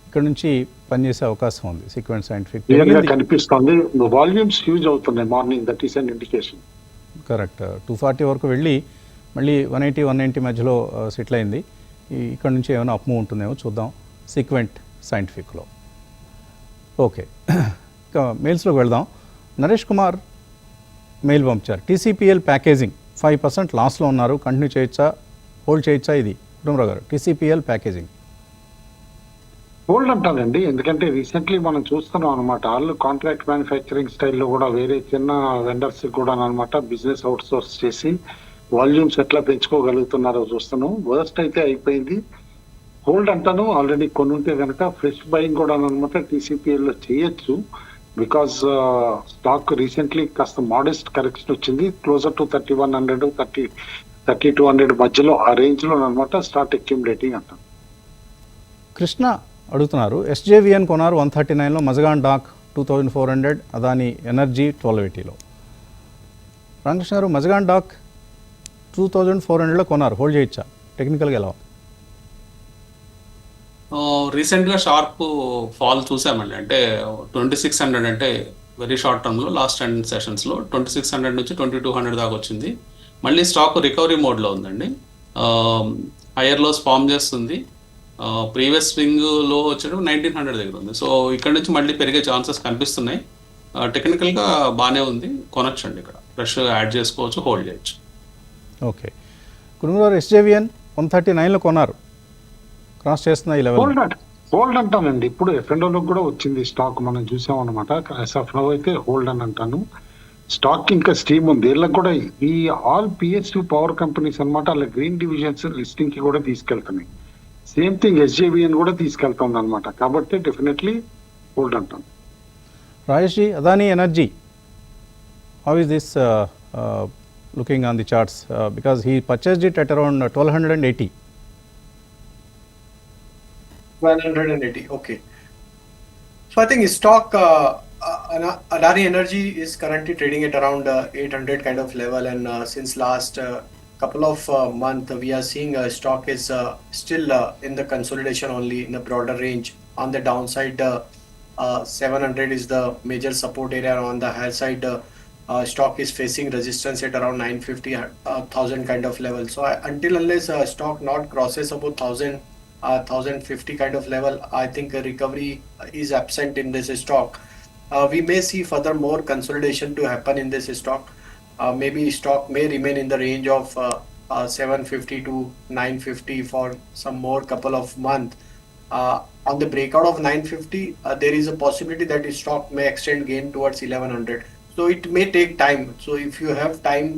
Speaker 1: ఇక్కడ నుంచి పనిచేసే అవకాశం ఉంది. సీక్వెన్స్ సైంటిఫిక్
Speaker 2: క్లియర్ గా కనిపిస్తుంది. వాల్యూమ్స్ హ్యూజ్ అవుతున్నాయి morning, that is an indication.
Speaker 1: Correct. 240 వరకు వెళ్ళి మళ్ళీ 180, 190 మధ్యలో సెటిల్ అయింది. ఇక్కడ నుంచి ఏమైనా అప్ మూవ్ ఉంటుందేమో చూద్దాం సీక్వెంట్ సైంటిఫిక్లో. ఓకే, ఇంకా మెయిల్స్లోకి వెళ్దాం. నరేష్ కుమార్ మెయిల్ పంపించారు. టీసీపీఎల్ ప్యాకేజింగ్ 5% లాస్లో ఉన్నారు, కంటిన్యూ చేయొచ్చా, హోల్డ్ చేయొచ్చా? ఇది కుటుంబరావు గారు, టీసీపీఎల్ ప్యాకేజింగ్
Speaker 2: హోల్డ్ అంటానండి. ఎందుకంటే రీసెంట్లీ మనం చూస్తున్నాం అనమాట, వాళ్ళు కాంట్రాక్ట్ మ్యానుఫ్యాక్చరింగ్ స్టైల్లో కూడా వేరే చిన్న వెండర్స్ కూడా అనమాట బిజినెస్ అవుట్ సోర్స్ చేసి వాల్యూమ్స్ ఎట్లా పెంచుకోగలుగుతున్నారో చూస్తున్నాం. వర్స్ట్ అయితే అయిపోయింది. హోల్డ్ అంటాను. ఆల్రెడీ కొన్ని ఉంటే కనుక ఫ్రెష్ బయింగ్ కూడా అనమాట టీసీపీఎల్ లో చేయొచ్చు. బికాస్ స్టాక్ రీసెంట్లీ కాస్త మోడెస్ట్ కరెక్షన్ వచ్చింది. క్లోజర్ టు 3100, 3200 మధ్యలో ఆ రేంజ్ లో అనమాట స్టార్ట్ అక్యుములేటింగ్ అంటాం.
Speaker 1: కృష్ణ అడుగుతున్నారు, ఎస్జేవిఎన్ కొన్నారు 139లో, మజగాన్ డాక్ 2400, అదాని ఎనర్జీ 1280లో. రామకృష్ణ గారు, మజగాన్ డాక్ 2400లో కొన్నారు, హోల్డ్ చేయొచ్చా? టెక్నికల్గా ఎలా ఉంది?
Speaker 3: రీసెంట్గా షార్ప్ ఫాల్ చూసామండి. అంటే 2600 అంటే వెరీ షార్ట్ టర్మ్లో లాస్ట్ 10 సెషన్స్లో 2600 నుంచి 2200 దాకా వచ్చింది. మళ్ళీ స్టాక్ రికవరీ మోడ్లో ఉందండి. హయ్యర్ లోస్ ఫామ్ చేస్తుంది. ప్రీవియస్ స్వింగ్ లో వచ్చేటప్పుడు 1900 దగ్గర ఉంది. సో ఇక్కడ నుంచి మళ్ళీ పెరిగే ఛాన్సెస్ కనిపిస్తున్నాయి. టెక్నికల్గా బాగానే ఉంది, కొనొచ్చండి. ఇక్కడ ఫ్రెష్ యాడ్ చేసుకోవచ్చు, హోల్డ్ చేయొచ్చు.
Speaker 1: ఓకే, కుటుంబారు ఎస్జేవిఎన్ 139లో కొన్నారు, క్రాస్ చేస్తున్న ఈ లెవెల్
Speaker 2: హోల్డ్ అంటానండి. ఇప్పుడు ఎఫ్ఎండోలో కూడా వచ్చింది స్టాక్, మనం చూసాం అనమాట. అయితే హోల్డ్ అని అంటాను. స్టాక్ ఇంకా స్టీమ్ ఉంది. వీళ్ళకి కూడా ఈ ఆల్ పిఎస్యూ పవర్ కంపెనీస్ అనమాట, వాళ్ళ గ్రీన్ డివిజన్స్ లిస్టింగ్ కి కూడా తీసుకెళ్తున్నాయి. సేమ్ థింగ్ ఎస్జేవిఎన్ కూడా తీసుకెళ్తుంది అనమాట. కాబట్టి డెఫినెట్లీ హోల్డ్ అంటాం.
Speaker 1: Rajesh ji, Adani energy, how is this looking on the charts? Because he purchased it at around 1280.
Speaker 7: 1280. Okay. So I think stock Adani Energy is currently trading at around 800 kind of level, and since last couple of month we are seeing stock is still in the consolidation only in the broader range. On the downside, 700 is the major support area. On the higher side, stock is facing resistance at around 950, 1000 kind of level. So until unless stock not crosses about 1050 kind of level, I think a recovery is absent in this stock. We may see further more consolidation to happen in this stock. Maybe stock may remain in the range of 750 to 950 for some more couple of months. On the breakout of 950, there is a possibility that the stock may extend gain towards 1100. So it may take time. So if you have time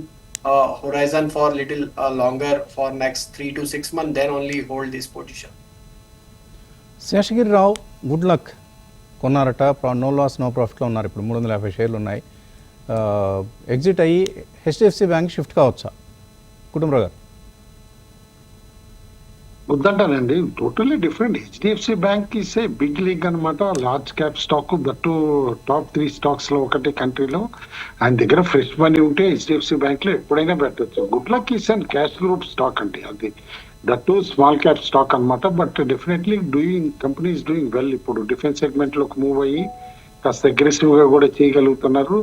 Speaker 7: horizon for little longer for next 3 to 6 months, then only hold this position.
Speaker 1: Seshagiri Rao, good luck కొన్నారట, no loss no ప్రాఫిట్లో ఉన్నారు. ఇప్పుడు 350 షేర్లు ఉన్నాయి. Exit అయ్యి HDFC bank shift కావచ్చా? కుటుంబరావు గారు.
Speaker 2: వద్దంటానండి, totally different. HDFC bank is a big league అనమాట. Large cap stock, that top 3 stocks లో ఒకటి కంట్రీలో. ఆయన దగ్గర ఫ్రెష్ మనీ ఉంటే హెచ్డిఎఫ్సి బ్యాంక్ లో ఎప్పుడైనా పెట్టచ్చు. Good luck is and cash group stock అండి, అది దట్టు స్మాల్ క్యాప్ స్టాక్ అనమాట. But definitely company is doing well. ఇప్పుడు డిఫెన్స్ సెగ్మెంట్ లోకి మూవ్ అయ్యి కాస్త అగ్రెసివ్ గా కూడా చేయగలుగుతున్నారు.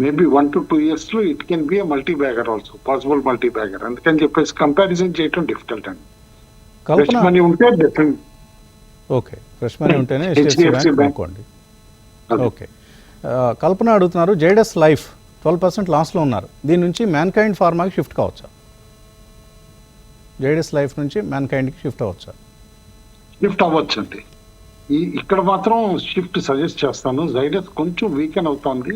Speaker 2: మేబీ 1 to 2 years లో it can be multi bagger also, possible multi bagger. అందుకని చెప్పేసి కంపారిజన్ చేయడం డిఫికల్ట్ అండి. మనీ ఉంటే డిఫరెంట్.
Speaker 1: ఓకే, ఫ్రెష్ మనీ ఉంటేనే HDFC బ్యాంక్ కొనుక్కోండి. ఓకే, కల్పన అడుగుతున్నారు జేడస్ లైఫ్ 12% లాస్లో ఉన్నారు, దీని నుంచి మ్యాన్కైండ్ ఫార్మాకి షిఫ్ట్ కావచ్చా? జేడస్ లైఫ్ నుంచి మ్యాన్కైండ్కి షిఫ్ట్ అవ్వచ్చా?
Speaker 2: షిఫ్ట్ అవ్వచ్చండి. ఇక్కడ మాత్రం షిఫ్ట్ సజెస్ట్ చేస్తాను. జైడస్ కొంచెం వీకెన్ అవుతుంది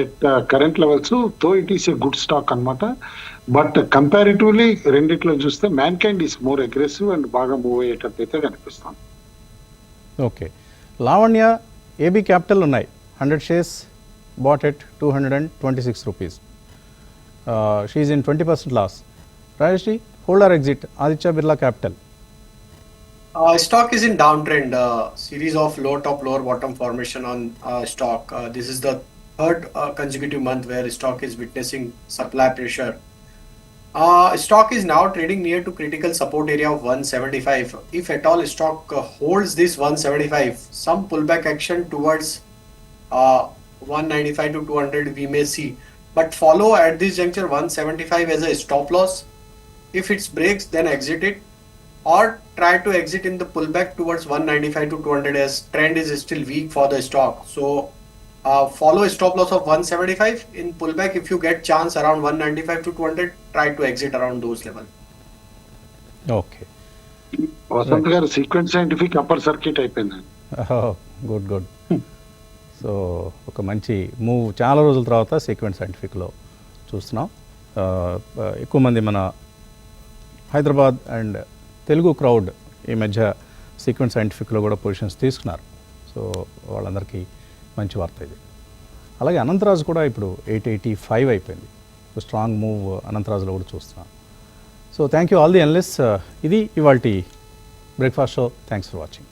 Speaker 2: ఎట్ కరెంట్ లెవెల్స్, తో it is a good stock అన్నమాట. బట్ కంపారిటివ్లీ రెండిట్లో చూస్తే mankind is more aggressive and బాగా మూవ్ అయ్యేటట్టు అయితే కనిపిస్తాను.
Speaker 1: ఓకే, లావణ్య ఏబీ క్యాపిటల్ ఉన్నాయి, 100 shares bought at 226 rupees. She is in 20% loss. Rajeshji, hold or exit Aditya Birla Capital?
Speaker 7: Stock is in downtrend, series of low top, lower bottom formation on stock. This is the third consecutive month where stock is witnessing supply pressure. Stock is now trading near to critical support area of 175. If at all stock holds this 175, some pullback action towards 195 to 200 we may see, but follow at this juncture 175 as a stop loss. If it breaks, then exit it, or try to exit in the pullback towards 195 to 200 as trend is still weak for the stock. So follow a stop loss of 175 in pullback. If you get chance around 195 to 200, try to exit around those level.
Speaker 1: Okay,
Speaker 2: Vasant గారు Sequent scientific upper circuit అయిపోయిందండి.
Speaker 1: Good good. So ఒక మంచి move చాలా రోజుల తర్వాత sequence సైంటిఫిక్లో చూస్తున్నాం. ఎక్కువ మంది మన హైదరాబాద్ అండ్ తెలుగు క్రౌడ్ ఈ మధ్య సీక్వెన్స్ సైంటిఫిక్లో కూడా పొజిషన్స్ తీసుకున్నారు. సో వాళ్ళందరికీ మంచి వార్త ఇది. అలాగే అనంతరాజు కూడా ఇప్పుడు 885 అయిపోయింది. స్ట్రాంగ్ మూవ్ అనంతరాజులో కూడా చూస్తున్నాం. So thank you all the analyst. ఇది ఇవాల్టి breakfast show. Thanks for watching.